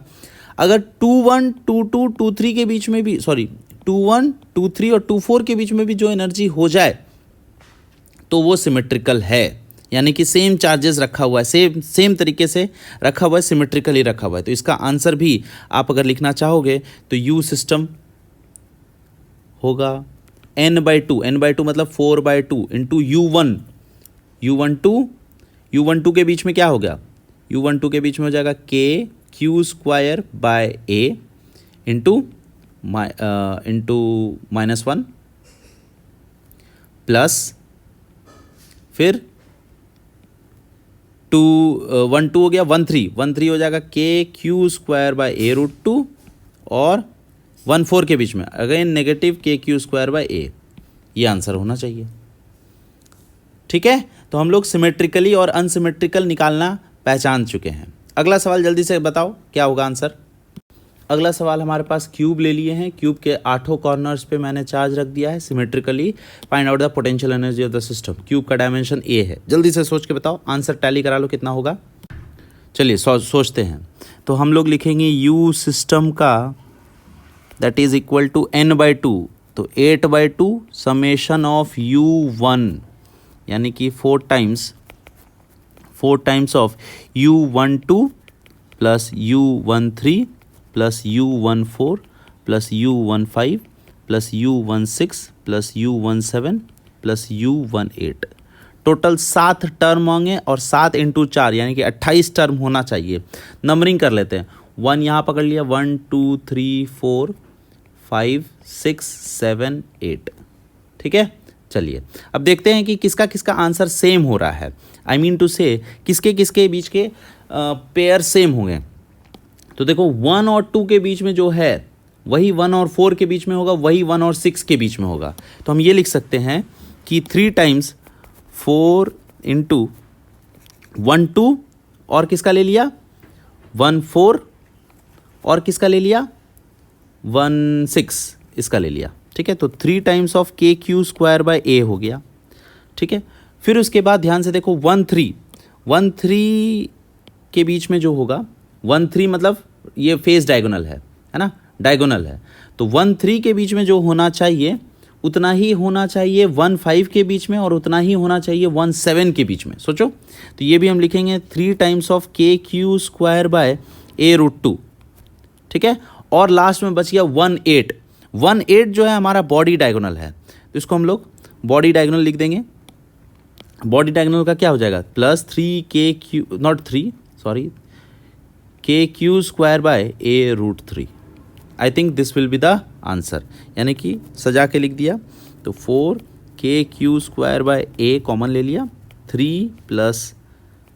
अगर 2 1 2 2 2 3 के बीच में भी 2 1 2 3 और 2 4 के बीच में भी जो एनर्जी हो जाए तो वो सिमेट्रिकल है। यानी कि सेम चार्जेस रखा हुआ है, सेम तरीके से रखा हुआ है, सिमेट्रिकली रखा हुआ है। तो इसका आंसर भी आप अगर लिखना चाहोगे तो यू सिस्टम होगा n/2 मतलब 4/2 इंटू U12 के बीच में क्या हो गया, U12 के बीच में हो जाएगा K Q square by A into -1 plus फिर 1 2 हो गया 1 3 हो जाएगा K Q square by A root two और 1 4 के बीच में again negative K Q square by A. ये आंसर होना चाहिए। ठीक है, तो हम लोग सिमेट्रिकली और अनसिमेट्रिकल निकालना पहचान चुके हैं। अगला सवाल जल्दी से बताओ क्या होगा आंसर। अगला सवाल हमारे पास क्यूब ले लिए हैं, क्यूब के 8 कॉर्नर्स पे मैंने चार्ज रख दिया है symmetrically. Find out the potential energy of the system. Cube का डायमेंशन ए है, जल्दी से सोच के बताओ, आंसर टैली करा लो कितना होगा। चलिए सोचते हैं। तो हम लोग लिखेंगे यू सिस्टम का that is equal to n/2, तो 8/2 समेशन ऑफ U1 यानी कि 4 times of U12 plus U13 plus U14 plus U15 plus U16 plus U17 plus U18। Total 7 term होंगे और 7 इंटू 4 यानी कि 28 टर्म होना चाहिए। नंबरिंग कर लेते हैं, 1 यहाँ पकड़ लिया, 1 2 3 4 5 6 7 8। ठीक है, चलिए अब देखते हैं कि किसका किसका आंसर सेम हो रहा है। आई मीन टू से किसके किसके बीच के पेयर सेम होंगे। तो देखो 1 और 2 के बीच में जो है वही 1 और 4 के बीच में होगा, वही 1 और 6 के बीच में होगा। तो हम ये लिख सकते हैं कि 3 टाइम्स 4 इंटू 1 2 और किसका ले लिया 1 4 और किसका ले लिया 1 6 इसका ले लिया। ठीक है, तो 3 टाइम्स ऑफ के क्यू स्क्वायर बाय ए हो गया। ठीक है, फिर उसके बाद ध्यान से देखो 1 3 के बीच में जो होगा 1 3 मतलब ये फेस डायगोनल है ना, डायगोनल है। तो 1 3 के बीच में जो होना चाहिए उतना ही होना चाहिए 1.5 के बीच में और उतना ही होना चाहिए 1.7 के बीच में। सोचो, तो ये भी हम लिखेंगे 3 टाइम्स ऑफ के क्यू स्क्वायर बाय a√2, ठीक है। और लास्ट में बच गया 1.8। 1.8 जो है हमारा बॉडी डायगोनल है, तो इसको हम लोग बॉडी डायगोनल लिख देंगे। बॉडी डायगोनल का क्या हो जाएगा, प्लस 3 के क्यू, नॉट 3 सॉरी, के Q square bye a√3। I think this will be the answer, यानी कि सजा के लिख दिया। तो 4 के Q square by a common ले लिया, 3 plus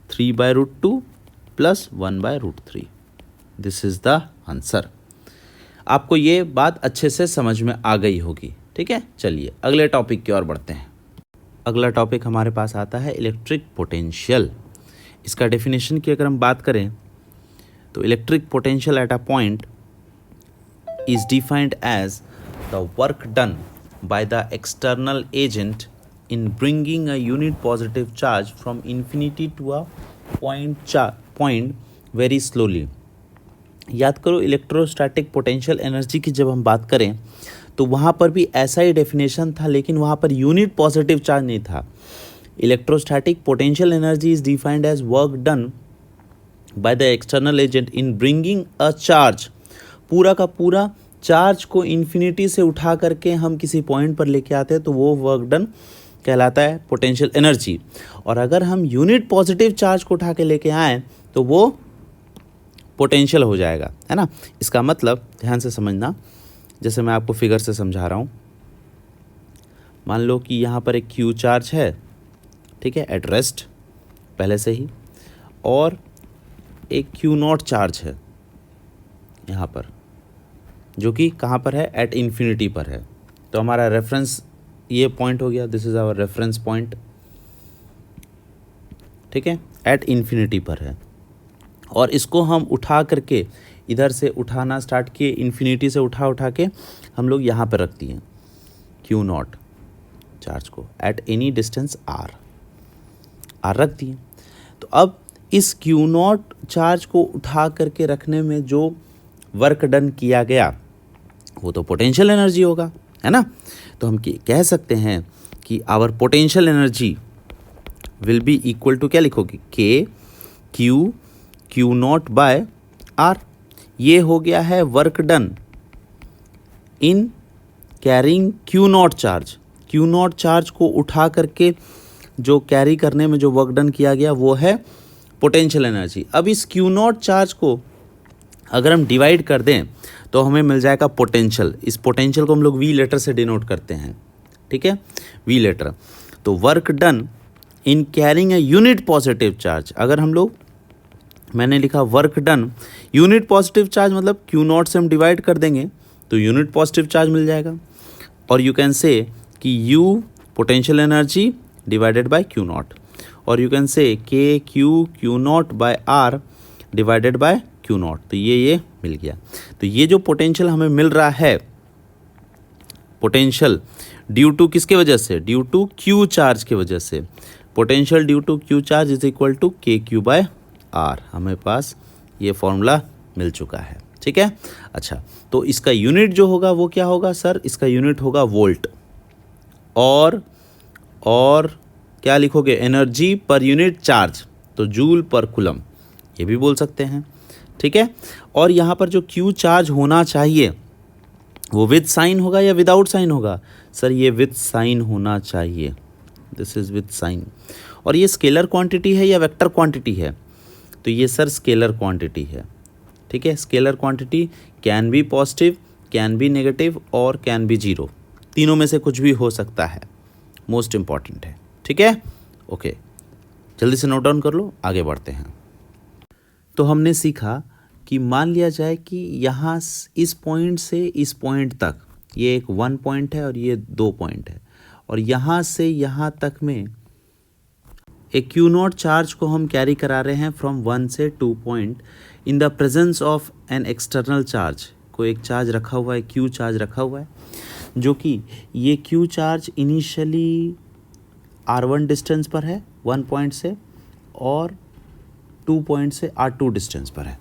3/√2 plus 1/√3। This is the answer. आपको ये बात अच्छे से समझ में आ गई होगी, ठीक है। चलिए अगले टॉपिक की ओर बढ़ते हैं। अगला टॉपिक हमारे पास आता है इलेक्ट्रिक पोटेंशियल। इसका डेफिनेशन की अगर हम बात करें तो electric potential at a point is defined as the work done by the external agent in bringing a unit positive charge from infinity to a point very slowly। याद करो, इलेक्ट्रोस्टैटिक पोटेंशियल एनर्जी की जब हम बात करें तो वहाँ पर भी ऐसा ही डेफिनेशन था, लेकिन वहाँ पर यूनिट पॉजिटिव चार्ज नहीं था। Electrostatic potential energy is defined as work done by the external agent in bringing a charge. पूरा का पूरा चार्ज को इन्फिनिटी से उठा करके हम किसी पॉइंट पर लेके आते हैं तो वो वर्क डन कहलाता है पोटेंशियल एनर्जी। और अगर हम यूनिट पॉजिटिव चार्ज को उठा के लेके आएँ तो वो पोटेंशियल हो जाएगा, है ना। इसका मतलब ध्यान से समझना, जैसे मैं आपको फिगर से समझा रहा हूँ। मान लो कि यहाँ पर एक क्यू चार्ज है, ठीक है, एट रेस्ट पहले से ही, और एक क्यू नॉट चार्ज है यहाँ पर, जो कि कहाँ पर है, एट इन्फिनिटी पर है। तो हमारा रेफरेंस ये पॉइंट हो गया, this is our reference point, ठीक है, एट इन्फिनिटी पर है। और इसको हम उठा करके इधर से उठाना स्टार्ट किए, इन्फिनिटी से उठा के हम लोग यहाँ पर रख दिए क्यू नॉट चार्ज को एट एनी डिस्टेंस आर रख दिए। तो अब इस क्यू नॉट चार्ज को उठा करके रखने में जो वर्क डन किया गया वो तो पोटेंशियल एनर्जी होगा, है ना। तो हम कह सकते हैं कि our potential energy will be equal to, क्या लिखोगे, के क्यू नॉट बाय आर। ये हो गया है work done in carrying Q not charge. Q not charge को उठा करके जो कैरी करने में जो वर्क डन किया गया वो है पोटेंशियल एनर्जी। अब इस क्यू नॉट चार्ज को अगर हम डिवाइड कर दें तो हमें मिल जाएगा पोटेंशियल। इस पोटेंशियल को हम लोग वी लेटर से डिनोट करते हैं, ठीक है, वी लेटर। तो work done in carrying a unit positive charge, अगर हम लोग, मैंने लिखा work done unit positive charge, मतलब क्यू नॉट से हम डिवाइड कर देंगे तो यूनिट पॉजिटिव चार्ज मिल जाएगा। और यू कैन से कि U potential energy divided by Q not, और you can say K Q not by R divided by Q not. तो ये मिल गया। तो ये जो पोटेंशियल हमें मिल रहा है, पोटेंशियल ड्यू टू किसके वजह से, ड्यू टू क्यू चार्ज के वजह से, potential due to Q charge is equal to K Q by R. हमें पास ये फॉर्मूला मिल चुका है, ठीक है। अच्छा, तो इसका यूनिट जो होगा वो क्या होगा सर, इसका यूनिट होगा वोल्ट। और क्या लिखोगे, एनर्जी पर यूनिट चार्ज, तो जूल पर कूलम, ये भी बोल सकते हैं, ठीक है। और यहाँ पर जो क्यू चार्ज होना चाहिए वो विद साइन होगा या विदाउट साइन होगा, सर ये विद साइन होना चाहिए, दिस इज़ विद साइन। और ये स्केलर क्वांटिटी है या वेक्टर क्वांटिटी है, तो ये सर स्केलर क्वांटिटी है, ठीक है। Scalar quantity can be positive, can be negative और कैन बी जीरो, तीनों में से कुछ भी हो सकता है, मोस्ट इम्पॉर्टेंट है, ठीक है। ओके, जल्दी से नोट डाउन कर लो, आगे बढ़ते हैं। तो हमने सीखा कि मान लिया जाए कि यहाँ इस पॉइंट से इस पॉइंट तक ये एक 1 पॉइंट है और ये 2 पॉइंट है, और यहाँ से यहाँ तक में एक क्यू नॉट चार्ज को हम कैरी करा रहे हैं फ्रॉम 1 से 2 point in the presence of an external charge. को एक चार्ज रखा हुआ है, क्यू चार्ज रखा हुआ है, जो कि ये Q charge initially R1 distance पर है 1 पॉइंट से, और 2 पॉइंट से R2 डिस्टेंस पर है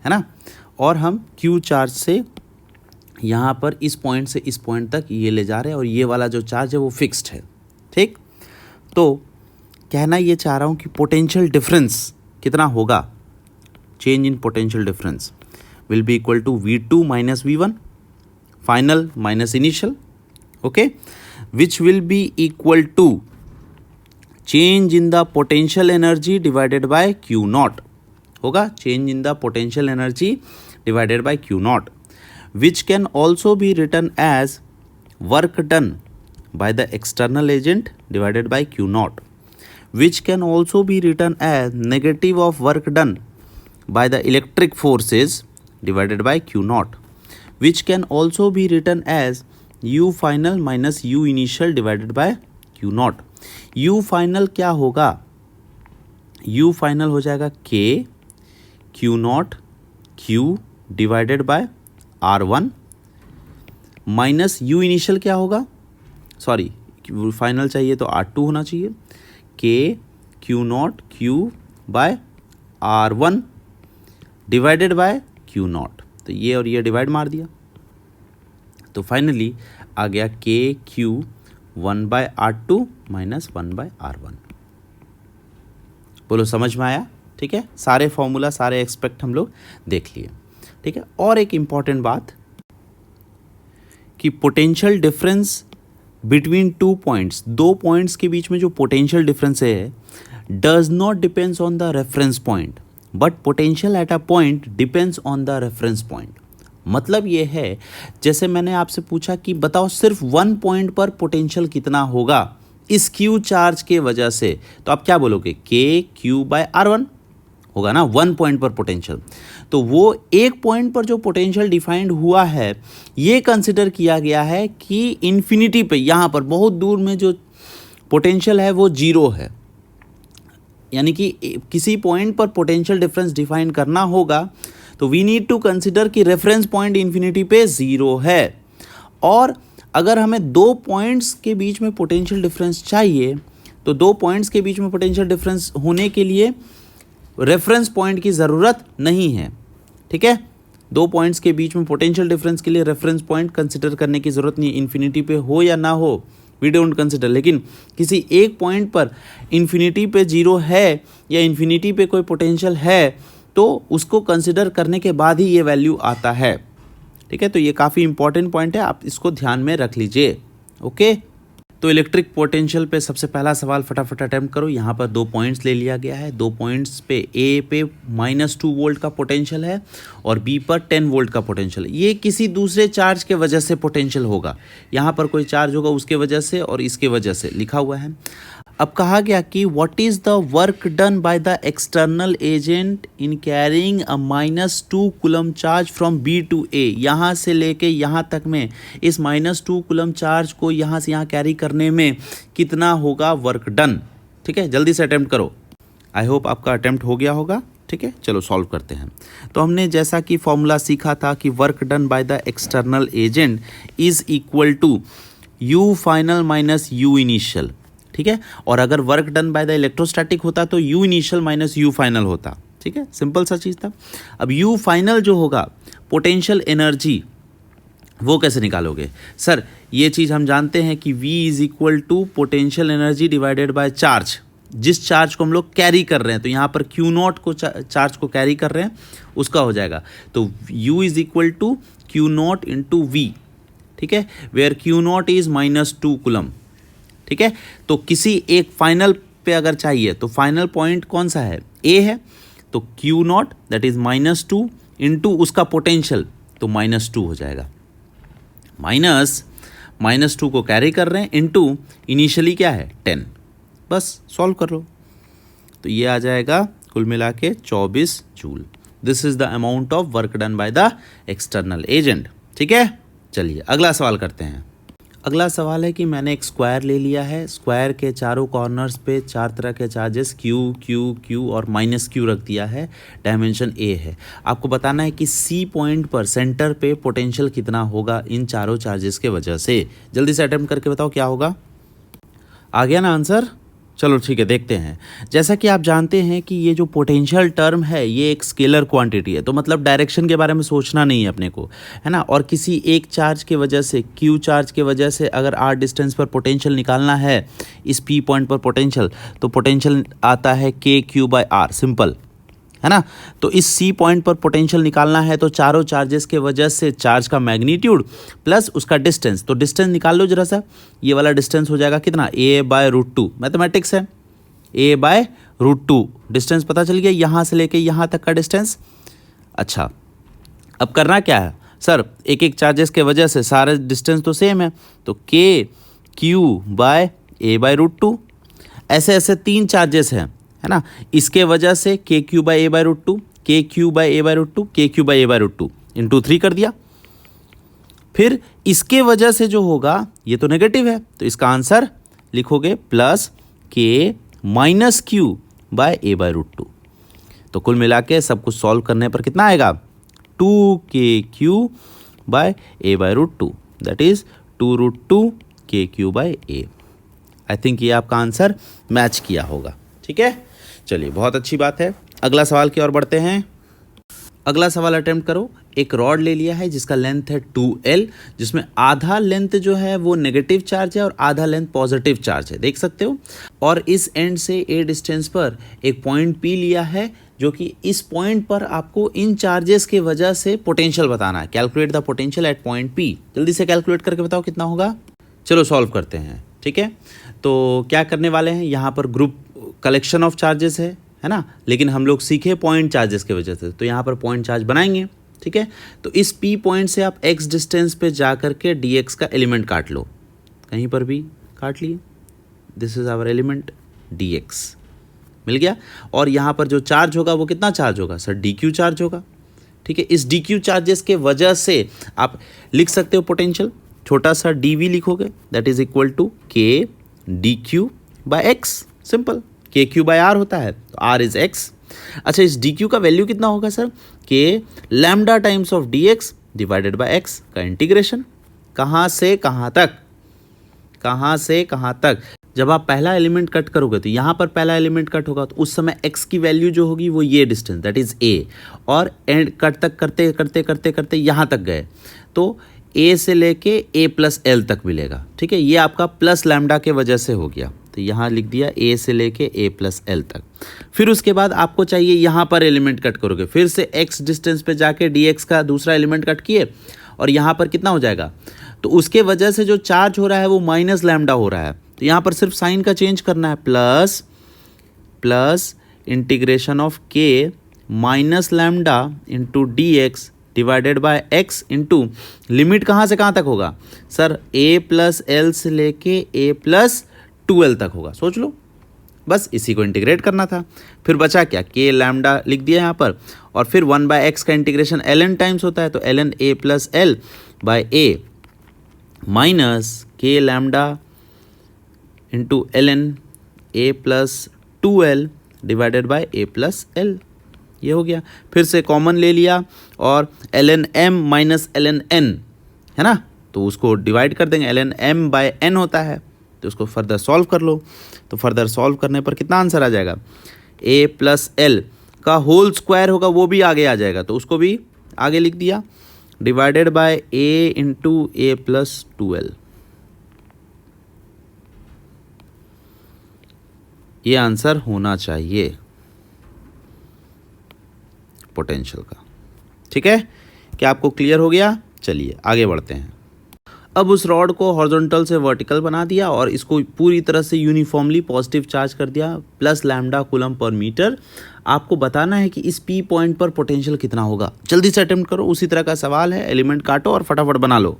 ना। और हम क्यू चार्ज से यहाँ पर इस पॉइंट से इस पॉइंट तक ये ले जा रहे हैं और ये वाला जो चार्ज है वो फिक्स्ड है। ठीक, तो कहना ये चाह रहा हूँ कि पोटेंशियल डिफरेंस कितना होगा, change in potential difference will be equal to V2 minus V1 final minus initial, okay, which will be equal to change in the potential energy divided by Q naught होगा, change in the potential energy divided by Q naught, which can also be written as work done by the external agent divided by Q naught, which can also be written as negative of work done by the electric forces divided by Q naught, which can also be written as U final minus U initial divided by Q naught. U final क्या होगा, U final हो जाएगा K Q naught Q divided by R1 minus U initial क्या होगा, सॉरी फाइनल चाहिए तो R2 होना चाहिए, K Q not Q by R1 divided by Q not, तो ये और ये डिवाइड मार दिया, तो फाइनली आ गया K Q 1 by R2 minus 1 by R1। बोलो समझ में आया? ठीक है, सारे फॉर्मूला सारे एक्सपेक्ट हम लोग देख लिए। ठीक है, और एक इम्पॉर्टेंट बात कि potential difference between two points, दो पॉइंट्स के बीच में जो पोटेंशियल डिफरेंस है does not depends on the reference point, but potential at a point depends on the reference point. मतलब ये है, जैसे मैंने आपसे पूछा कि बताओ सिर्फ वन पॉइंट पर पोटेंशियल कितना होगा इस क्यू चार्ज के वजह से, तो आप क्या बोलोगे, KQ/R1 होगा ना, वन पॉइंट पर पोटेंशियल। तो वो एक पॉइंट पर जो पोटेंशियल डिफाइंड हुआ है ये कंसिडर किया गया है कि इन्फिनिटी पे, यहाँ पर बहुत दूर में जो पोटेंशियल है वो जीरो है, यानी कि किसी पॉइंट पर पोटेंशियल डिफरेंस डिफाइन करना होगा तो वी नीड टू कंसिडर कि रेफरेंस पॉइंट इन्फिनिटी पे ज़ीरो है, और अगर हमें दो पॉइंट्स के बीच में पोटेंशियल डिफरेंस चाहिए तो दो पॉइंट्स के बीच में पोटेंशियल डिफरेंस होने के लिए रेफरेंस पॉइंट की ज़रूरत नहीं है। ठीक है, दो पॉइंट्स के बीच में पोटेंशियल डिफरेंस के लिए रेफरेंस पॉइंट कंसिडर करने की ज़रूरत नहीं, इन्फिनिटी पे हो या ना हो वी डोंट कंसिडर। लेकिन किसी एक पॉइंट पर इन्फिनिटी पे जीरो है या इन्फिनिटी पे कोई पोटेंशियल है तो उसको कंसिडर करने के बाद ही ये वैल्यू आता है। ठीक है, तो ये काफ़ी इंपॉर्टेंट पॉइंट है, आप इसको ध्यान में रख लीजिए। ओके, तो इलेक्ट्रिक पोटेंशियल पे सबसे पहला सवाल फटाफट अटेम्प्ट करो। यहाँ पर दो पॉइंट्स ले लिया गया है, दो पॉइंट्स पे ए पे -2 वोल्ट का पोटेंशियल है और बी पर 10 वोल्ट का पोटेंशियल है। ये किसी दूसरे चार्ज के वजह से पोटेंशियल होगा, यहाँ पर कोई चार्ज होगा उसके वजह से और इसके वजह से लिखा हुआ है। अब कहा गया कि what is the work done by the external agent in carrying a -2 coulomb charge from B to A. यहाँ से लेके यहाँ तक में इस -2 कूलम चार्ज को यहाँ से यहाँ कैरी करने में कितना होगा वर्क डन। ठीक है, जल्दी से अटेम्प्ट करो। आई होप आपका अटेम्प्ट हो गया होगा। ठीक है, चलो सॉल्व करते हैं। तो हमने जैसा कि फॉर्मूला सीखा था कि work done by the external agent is equal to U final minus U initial. ठीक है, और अगर work done by the electrostatic होता तो U initial minus U final होता। ठीक है, सिंपल सा चीज़ था। अब यू फाइनल जो होगा पोटेंशियल एनर्जी, वो कैसे निकालोगे सर? ये चीज़ हम जानते हैं कि V is equal to potential energy divided by charge. जिस चार्ज को हम लोग कैरी कर रहे हैं, तो यहाँ पर Q नॉट को चार्ज को कैरी कर रहे हैं उसका हो जाएगा, तो U is equal to Q not into V। ठीक है, where Q not is -2 coulomb. ठीक है, तो किसी एक फाइनल पे अगर चाहिए तो फाइनल पॉइंट कौन सा है, A है, तो Q not that is -2 into उसका पोटेंशियल, तो -2 हो जाएगा। -2 को कैरी कर रहे हैं इंटू इनिशियली क्या है 10, बस सॉल्व कर लो तो ये आ जाएगा कुल मिला के 24 joule. This is the amount of work done by the external agent. ठीक है, चलिए अगला सवाल करते हैं। अगला सवाल है कि मैंने एक स्क्वायर ले लिया है, स्क्वायर के चारों कॉर्नर्स पे चार तरह के चार्जेस Q Q Q और -Q रख दिया है, डायमेंशन A है। आपको बताना है कि C पॉइंट पर सेंटर पे पोटेंशियल कितना होगा इन चारों चार्जेस के वजह से। जल्दी से अटेम्प्ट करके बताओ क्या होगा। आ गया ना आंसर? चलो ठीक है, देखते हैं। जैसा कि आप जानते हैं कि ये जो पोटेंशियल टर्म है ये एक स्केलर क्वांटिटी है, तो मतलब डायरेक्शन के बारे में सोचना नहीं है अपने को, है ना। और किसी एक चार्ज के वजह से, क्यू चार्ज के वजह से अगर आर डिस्टेंस पर पोटेंशियल निकालना है, इस पी पॉइंट पर पोटेंशियल, तो पोटेंशियल आता है के क्यू बाय आर, सिंपल है ना। तो इस सी पॉइंट पर पोटेंशियल निकालना है तो चारों चार्जेस के वजह से चार्ज का मैग्नीट्यूड प्लस उसका डिस्टेंस, तो डिस्टेंस निकाल लो जरा सा। ये वाला डिस्टेंस हो जाएगा कितना, a/√2, मैथमेटिक्स है, a/√2 डिस्टेंस पता चल गया, यहाँ से लेके यहाँ तक का डिस्टेंस। अच्छा, अब करना क्या है सर, एक एक चार्जेस के वजह से सारे डिस्टेंस तो सेम है, तो KQ/a/√2, ऐसे ऐसे 3 चार्जेस हैं, है ना। इसके वजह से KQ/a/√2, KQ/a/√2, KQ/a/√2 इंटू 3 कर दिया। फिर इसके वजह से जो होगा ये तो नेगेटिव है, तो इसका आंसर लिखोगे प्लस K-Q/a/√2। तो कुल मिला के सब कुछ सॉल्व करने पर कितना आएगा, 2KQ/a/√2, that is 2√2 KQ/a। I think ये आपका आंसर मैच किया होगा, ठीक है। चलिए, बहुत अच्छी बात है। अगला सवाल की ओर बढ़ते हैं। अगला सवाल अटेम्प्ट करो। एक रॉड ले लिया है जिसका लेंथ है 2L, जिसमें आधा लेंथ जो है वो नेगेटिव चार्ज है और आधा लेंथ पॉजिटिव चार्ज है, देख सकते हो। और इस एंड से ए डिस्टेंस पर एक पॉइंट P लिया है, जो कि इस पॉइंट पर आपको इन चार्जेस के वजह से पोटेंशियल बताना है। Calculate the potential at point P। जल्दी से कैलकुलेट करके बताओ कितना होगा। चलो सॉल्व करते हैं, ठीक है। तो क्या करने वाले हैं, यहाँ पर ग्रुप कलेक्शन ऑफ चार्जेस है ना, लेकिन हम लोग सीखे पॉइंट चार्जेस के वजह से, तो यहाँ पर पॉइंट चार्ज बनाएंगे, ठीक है। तो इस P पॉइंट से आप x डिस्टेंस पे जा करके dx का एलिमेंट काट लो, कहीं पर भी काट लिए, this is our element dx, मिल गया। और यहाँ पर जो चार्ज होगा वो कितना चार्ज होगा सर, dq चार्ज होगा, ठीक है। इस dq चार्जेस के वजह से आप लिख सकते हो पोटेंशियल, छोटा सा dv लिखोगे, that is equal to k dq/x, simple. KQ/r होता है, तो r इज x। अच्छा, इस dq का वैल्यू कितना होगा sir, k lambda times of dx divided by x का इंटीग्रेशन, कहाँ से कहाँ तक, कहाँ से कहाँ तक। जब आप पहला एलिमेंट कट करोगे तो यहाँ पर पहला एलिमेंट कट होगा, तो उस समय x की वैल्यू जो होगी वो ये डिस्टेंस, दैट इज a, और एंड कट तक करते करते करते करते यहाँ तक गए, तो a से लेके a+l तक मिलेगा, ठीक है। ये आपका प्लस लैम्डा के वजह से हो गया, तो यहाँ लिख दिया a से लेके a+l तक। फिर उसके बाद आपको चाहिए यहाँ पर एलिमेंट कट करोगे, फिर से x डिस्टेंस पे जाके dx का दूसरा एलिमेंट कट किए, और यहाँ पर कितना हो जाएगा, तो उसके वजह से जो चार्ज हो रहा है वो माइनस लैम्डा हो रहा है, तो यहाँ पर सिर्फ साइन का चेंज करना है, plus integration of k minus lambda into dx divided by x into limit कहाँ से कहाँ तक होगा सर, a+l से लेके a+2l तक होगा, सोच लो, बस इसी को इंटीग्रेट करना था। फिर बचा क्या, k लैम्डा लिख दिया यहाँ पर, और फिर 1/x का इंटीग्रेशन ln टाइम्स होता है, तो ln a+l/a minus k lambda into ln a+2l divided by a+l, ये हो गया। फिर से कॉमन ले लिया और ln m minus ln n, है ना, तो उसको डिवाइड कर देंगे, ln m/n होता है, तो उसको फर्दर सॉल्व कर लो। तो फर्दर सॉल्व करने पर कितना आंसर आ जाएगा, a+l का होल स्क्वायर होगा, वो भी आगे आ जाएगा, तो उसको भी आगे लिख दिया, divided by a into a+2l। ये आंसर होना चाहिए पोटेंशियल का, ठीक है। क्या आपको क्लियर हो गया। चलिए आगे बढ़ते हैं। अब उस रॉड को हॉरिजॉन्टल से वर्टिकल बना दिया और इसको पूरी तरह से यूनिफॉर्मली पॉजिटिव चार्ज कर दिया, plus lambda coulomb per metre. आपको बताना है कि इस P पॉइंट पर पोटेंशियल कितना होगा। जल्दी से अटेम्प्ट करो, उसी तरह का सवाल है, एलिमेंट काटो और फटाफट बना लो।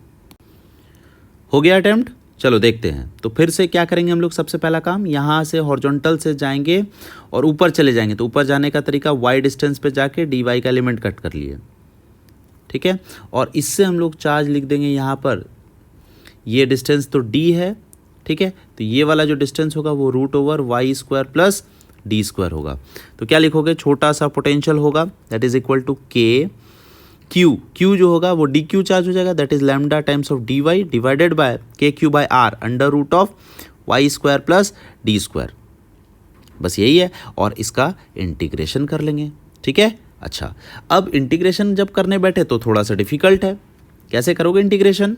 हो गया अटेम्प्ट, चलो देखते हैं। तो फिर से क्या करेंगे हम लोग, सबसे पहला काम यहाँ से हॉरिजॉन्टल से जाएंगे और ऊपर चले जाएंगे। तो ऊपर जाने का तरीका y डिस्टेंस पे जाके dy का एलिमेंट कट कर लिए, ठीक है। और इससे हम लोग चार्ज लिख देंगे यहाँ पर, ये डिस्टेंस तो d है, ठीक है। तो ये वाला जो डिस्टेंस होगा वो √y² प्लस d² होगा। तो क्या लिखोगे, छोटा सा पोटेंशियल होगा, that is equal to k q जो होगा वो dq चार्ज हो जाएगा, that is lambda times of dy divided by KQ/r under root of y² plus d²। बस यही है, और इसका इंटीग्रेशन कर लेंगे। ठीक है, अच्छा अब इंटीग्रेशन जब करने बैठे तो थोड़ा सा डिफिकल्ट है। कैसे करोगे इंटीग्रेशन?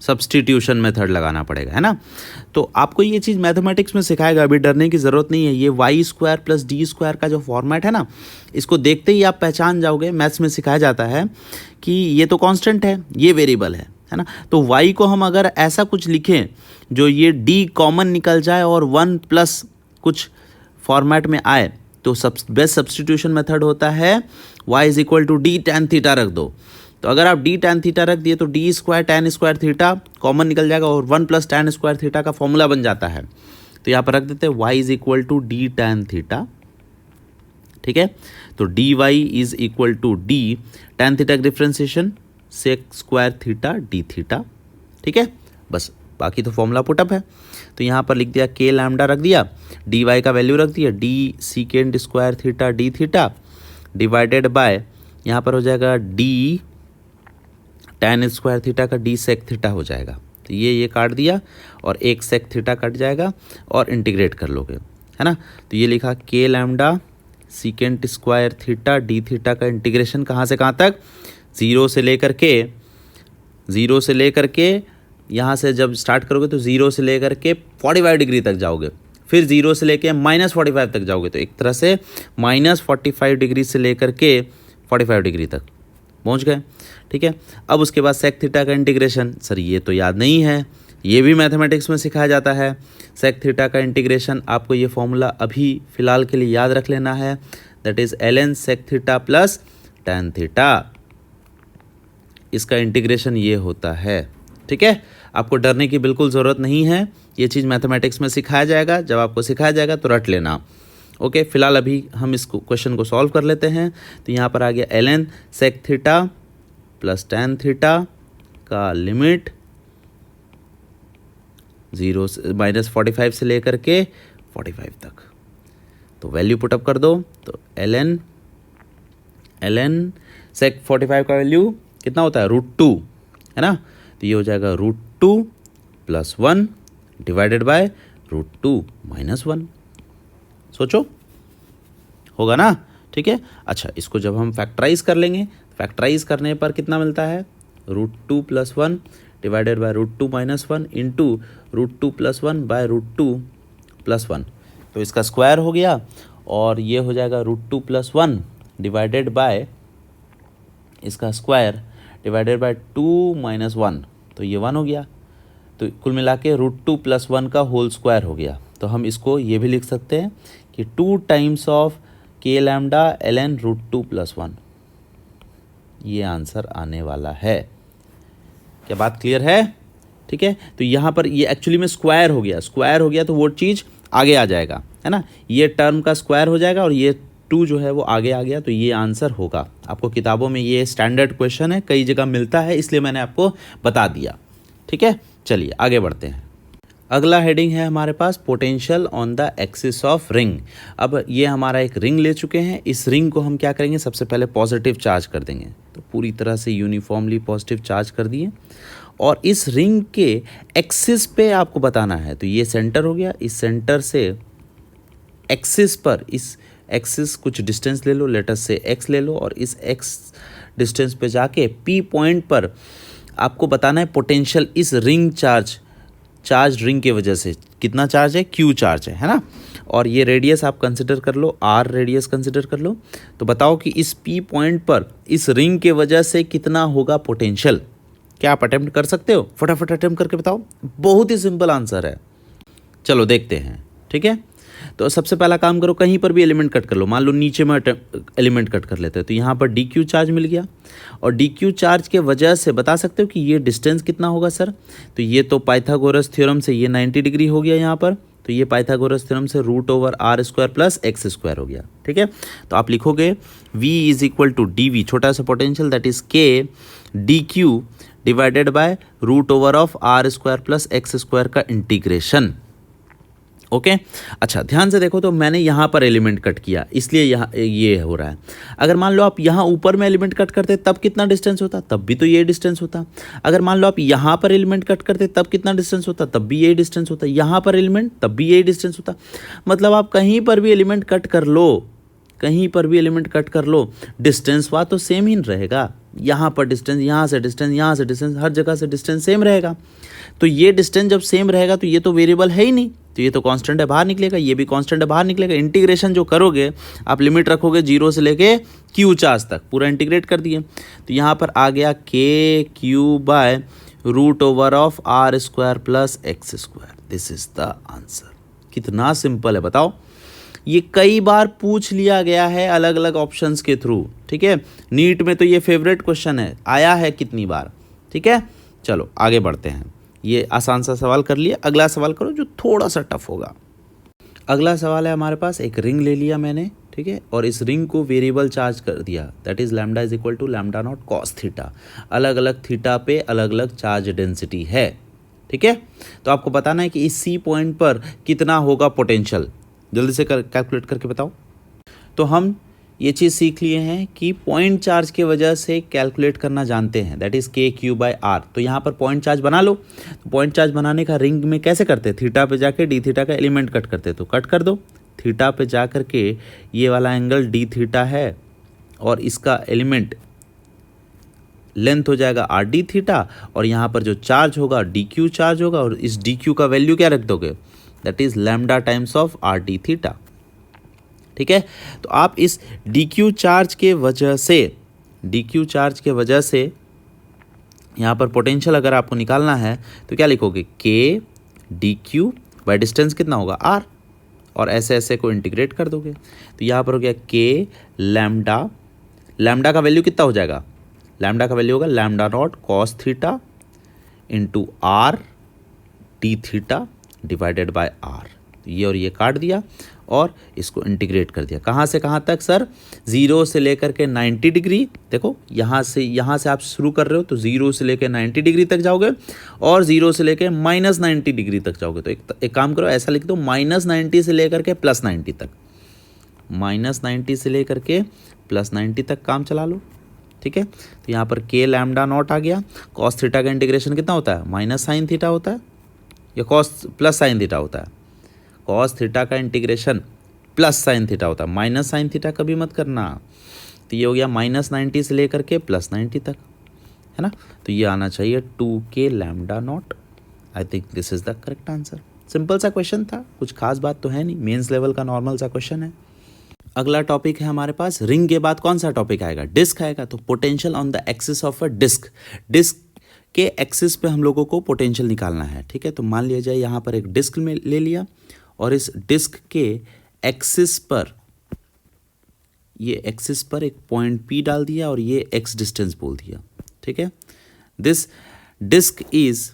सब्स्टिट्यूशन मेथड लगाना पड़ेगा, है ना। तो आपको ये चीज़ मैथमेटिक्स में सिखाएगा, अभी डरने की ज़रूरत नहीं है। ये Y square plus D square का जो फॉर्मेट है ना, इसको देखते ही आप पहचान जाओगे। मैथ्स में सिखाया जाता है कि ये तो कांस्टेंट है, ये वेरिएबल है ना। तो वाई को हम अगर ऐसा कुछ लिखें जो ये डी कॉमन निकल जाए और 1 प्लस कुछ फॉर्मेट में आए, तो बेस्ट सब्स्टिट्यूशन मेथड होता है y is equal to D tan theta रख दो। तो अगर आप डी टैन थीटा रख दिए तो D square tan square theta common निकल जाएगा और 1 प्लस टैन स्क्वायर थीटा का फॉर्मूला बन जाता है। तो यहाँ पर रख देते हैं y is equal to D tan theta. ठीक है, तो D Y is equal to D tan theta का differentiation sec square theta D theta. ठीक है, बस बाकी तो फॉर्मूला पुटअप है। तो यहाँ पर लिख दिया के लैम्डा रख दिया, डी वाई का वैल्यू रख दिया D secant square theta D theta divided bye यहाँ पर हो जाएगा डी टैन स्क्वायर थीटा का डी सेक थीटा हो जाएगा। तो ये काट दिया और एक सेक थीटा कट जाएगा और इंटीग्रेट कर लोगे, है ना। तो ये लिखा के lambda secant square theta D theta का इंटीग्रेशन कहाँ से कहाँ तक, ज़ीरो से लेकर के यहाँ से जब स्टार्ट करोगे तो 0 से लेकर के 45 डिग्री तक जाओगे, फिर 0 से लेके -45 तक जाओगे। तो एक तरह से -45 डिग्री से लेकर के 45 डिग्री तक पहुँच गए। ठीक है, अब उसके बाद सेक थीटा का इंटीग्रेशन, सर ये तो याद नहीं है, ये भी मैथमेटिक्स में सिखाया जाता है। सेक थीटा का इंटीग्रेशन आपको ये फॉर्मूला अभी फ़िलहाल के लिए याद रख लेना है, that is ln sec theta plus tan theta. इसका इंटीग्रेशन ये होता है। ठीक है, आपको डरने की बिल्कुल ज़रूरत नहीं है, ये चीज़ मैथमेटिक्स में सिखाया जाएगा, जब आपको सिखाया जाएगा तो रट लेना। ओके, फिलहाल अभी हम इस क्वेश्चन को सॉल्व कर लेते हैं। तो यहाँ पर आ गया ln sec theta plus tan theta का लिमिट 0 से -45 से लेकर के 45 तक। तो वैल्यू पुटअप कर दो, तो ln सेक 45 का वैल्यू कितना होता है, √2, है ना। तो ये हो जाएगा √2 + 1 डिवाइडेड बाय √2 - 1। सोचो, होगा ना। ठीक है, अच्छा इसको जब हम फैक्टराइज कर लेंगे, फैक्टराइज करने पर कितना मिलता है, √2 + 1 डिवाइडेड बाय √2 - 1 इंटू √2 + 1 बाय √2 + 1। तो इसका स्क्वायर हो गया और ये हो जाएगा √2 + 1 डिवाइडेड बाय इसका स्क्वायर डिवाइडेड बाय 2 - 1, तो ये 1 हो गया। तो कुल मिला के √2 + 1 का होल स्क्वायर हो गया। तो हम इसको ये भी लिख सकते हैं कि 2 टाइम्स ऑफ के लैम्डा ln √2 + 1, ये आंसर आने वाला है। क्या बात क्लियर है? ठीक है, तो यहाँ पर ये एक्चुअली में स्क्वायर हो गया, तो वो चीज़ आगे आ जाएगा, है ना। ये टर्म का स्क्वायर हो जाएगा और ये 2 जो है वो आगे आ गया, तो ये आंसर होगा। आपको किताबों में ये स्टैंडर्ड क्वेश्चन है, कई जगह मिलता है, इसलिए मैंने आपको बता दिया। ठीक है, चलिए आगे बढ़ते हैं। अगला हेडिंग है हमारे पास potential on the axis of ring. अब ये हमारा एक रिंग ले चुके हैं, इस रिंग को हम क्या करेंगे, सबसे पहले पॉजिटिव चार्ज कर देंगे। तो पूरी तरह से यूनिफॉर्मली पॉजिटिव चार्ज कर दिए और इस रिंग के एक्सिस पे आपको बताना है। तो ये सेंटर हो गया, इस सेंटर से एक्सिस पर, इस एक्सिस कुछ डिस्टेंस ले लो, लेटर से x ले लो और इस x डिस्टेंस पे जाके P पॉइंट पर आपको बताना है पोटेंशियल इस रिंग चार्ज रिंग के वजह से कितना चार्ज है, Q चार्ज है ना। और ये रेडियस आप कंसिडर कर लो, R रेडियस कंसिडर कर लो। तो बताओ कि इस P पॉइंट पर इस रिंग के वजह से कितना होगा पोटेंशियल। क्या आप अटेम्प्ट कर सकते हो? फटाफट अटेम्प्ट करके बताओ, बहुत ही सिंपल आंसर है। चलो देखते हैं। ठीक है, तो सबसे पहला काम करो, कहीं पर भी एलिमेंट कट कर लो। मान लो नीचे में एलिमेंट कट कर लेते हैं, तो यहाँ पर DQ चार्ज मिल गया और DQ चार्ज के वजह से बता सकते हो कि ये डिस्टेंस कितना होगा सर। तो ये तो पाइथागोरस थ्योरम से ये 90 डिग्री हो गया यहाँ पर, तो ये पाइथागोरस थ्योरम से √r² + x² हो गया। ठीक है, तो आप लिखोगे V = dV, छोटा सा potential, that is K dQ divided by √r² + x² का इंटीग्रेशन। ओके अच्छा ध्यान से देखो, तो मैंने यहाँ पर एलिमेंट कट किया इसलिए यहाँ ये हो रहा है। अगर मान लो आप यहाँ ऊपर में एलिमेंट कट करते तब कितना डिस्टेंस होता, तब भी तो ये डिस्टेंस होता। अगर मान लो आप यहाँ पर एलिमेंट कट करते तब कितना डिस्टेंस होता, तब भी यही डिस्टेंस होता। यहाँ पर एलिमेंट तब भी यही डिस्टेंस होता। मतलब आप कहीं पर भी एलिमेंट कट कर लो, कहीं पर भी एलिमेंट कट कर लो, डिस्टेंस वहाँ तो सेम ही रहेगा। यहाँ पर डिस्टेंस, यहाँ से डिस्टेंस, यहाँ से डिस्टेंस, हर जगह से डिस्टेंस सेम रहेगा। तो ये डिस्टेंस जब सेम रहेगा तो ये तो वेरिएबल है ही नहीं, तो ये तो कांस्टेंट है, बाहर निकलेगा। ये भी कांस्टेंट है, बाहर निकलेगा। इंटीग्रेशन जो करोगे आप, लिमिट रखोगे 0 से लेके क्यू चार्ज तक, पूरा इंटीग्रेट कर दिए। तो यहाँ पर आ गया K Q by root over of are square plus x square. This is the answer. कितना सिंपल है बताओ। ये कई बार पूछ लिया गया है अलग अलग ऑप्शंस के थ्रू, ठीक है। नीट में तो ये फेवरेट क्वेश्चन है, आया है कितनी बार, ठीक है। चलो आगे बढ़ते हैं। ये आसान सा सवाल कर लिया, अगला सवाल करो जो थोड़ा सा टफ होगा। अगला सवाल है हमारे पास, एक रिंग ले लिया मैंने, ठीक है, और इस रिंग को वेरिएबल चार्ज कर दिया, that is lambda is equal to lambda naught cos theta. अलग अलग थीटा पे अलग अलग चार्ज डेंसिटी है, ठीक है। तो आपको बताना है कि इस सी पॉइंट पर कितना होगा पोटेंशियल। जल्दी से कैलकुलेट करके बताओ। तो हम ये चीज़ सीख लिए हैं कि पॉइंट चार्ज के वजह से कैलकुलेट करना जानते हैं, दैट इज़ के क्यू बाय आर। तो यहाँ पर पॉइंट चार्ज बना लो। तो पॉइंट चार्ज बनाने का रिंग में कैसे करते, थीटा पे जाके डी थीटा का एलिमेंट कट करते, तो कट कर दो। थीटा पे जा कर के ये वाला एंगल डी थीटा है और इसका एलिमेंट लेंथ हो जाएगा आर डी थीटा, और यहाँ पर जो चार्ज होगा डी क्यू चार्ज होगा, और इस डी क्यू का वैल्यू क्या रख दोगे, that is lambda times of are d theta, ठीक है। तो आप इस डी क्यू चार्ज के वजह से यहाँ पर पोटेंशियल अगर आपको निकालना है तो क्या लिखोगे, के डी क्यू बाई डिस्टेंस कितना होगा आर, और ऐसे ऐसे को इंटीग्रेट कर दोगे। तो यहाँ पर हो गया के लैम्डा, लैम्डा का वैल्यू कितना हो जाएगा, लैम्डा का वैल्यू होगा lambda naught cos theta into r d theta divided by r. ये और ये काट दिया और इसको इंटीग्रेट कर दिया। कहाँ से कहाँ तक सर, 0 से लेकर के 90 डिग्री। देखो यहाँ से आप शुरू कर रहे हो तो 0 से लेकर 90 डिग्री तक जाओगे, और 0 से लेकर -90 डिग्री तक जाओगे। तो एक काम करो, ऐसा लिख दो, -90 से लेकर के +90 तक, -90 से लेकर के +90 तक काम चला लो, ठीक है। तो यहाँ पर के लैम्डा नॉट आ गया। कॉस थीटा का इंटीग्रेशन कितना होता है, माइनस साइन थीटा होता है, या कॉस प्लस साइन थीटा होता है। कॉस थीटा का इंटीग्रेशन प्लस साइन थीटा होता है, माइनस साइन थीटा कभी मत करना। तो ये हो गया -90 से लेकर के +90 तक, है ना। तो ये आना चाहिए 2k lambda naught. I think this is the correct answer. Simple सा क्वेश्चन था, कुछ खास बात तो है नहीं, मेंस लेवल का नॉर्मल सा क्वेश्चन है। अगला टॉपिक है हमारे पास, रिंग के बाद कौन सा टॉपिक आएगा, डिस्क आएगा। तो potential on the axis of a disc, disc के एक्सिस पे हम लोगों को पोटेंशियल निकालना है, ठीक है। तो मान लिया जाए यहाँ पर एक डिस्क में ले लिया, और इस डिस्क के एक्सिस पर, ये एक्सिस पर एक पॉइंट P डाल दिया और ये x डिस्टेंस बोल दिया, ठीक है। This disc is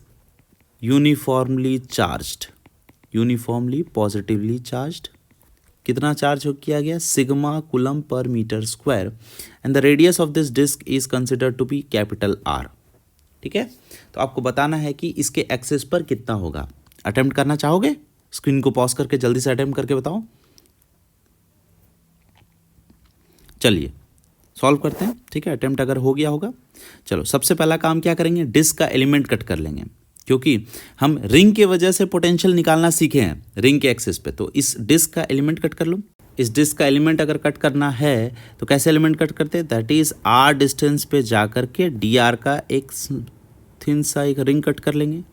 uniformly charged, uniformly positively charged. कितना चार्ज हो किया गया, sigma coulomb per metre square, and the radius of this disc is considered to be capital R, ठीक है। तो आपको बताना है कि इसके एक्सिस पर कितना होगा। अटेम्प्ट करना चाहोगे, स्क्रीन को पॉज करके जल्दी से अटेम्प्ट करके बताओ। चलिए सॉल्व करते हैं, ठीक है। अटेम्प्ट अगर हो गया होगा, चलो सबसे पहला काम क्या करेंगे, डिस्क का एलिमेंट कट कर लेंगे, क्योंकि हम रिंग के वजह से पोटेंशियल निकालना सीखे हैं रिंग के एक्सिस पे। तो इस डिस्क का एलिमेंट कट कर लो। इस डिस्क का एलिमेंट अगर कट करना है तो कैसे एलिमेंट कट करते हैं, दैट इज आर डिस्टेंस पे जा करके डी आर का एक थिन सा एक रिंग कट कर लेंगे।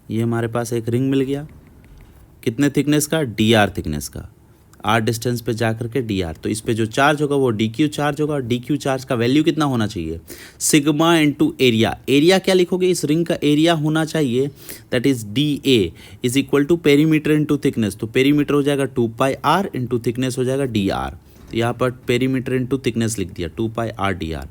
ये हमारे पास एक रिंग मिल गया, कितने थिकनेस का, डी आर थिकनेस का, आर डिस्टेंस पे जा करके डी आर। तो इस पे जो चार्ज होगा वो डी क्यू चार्ज होगा, और डी क्यू चार्ज का वैल्यू कितना होना चाहिए, सिग्मा इंटू एरिया। एरिया क्या लिखोगे, इस रिंग का एरिया होना चाहिए, that is d a is equal to perimeter into thickness. तो पेरीमीटर हो जाएगा 2πr इंटू थिकनेस हो जाएगा डी आर। तो यहाँ पर पेरीमीटर इंटू थिकनेस लिख दिया, 2πr डी आर।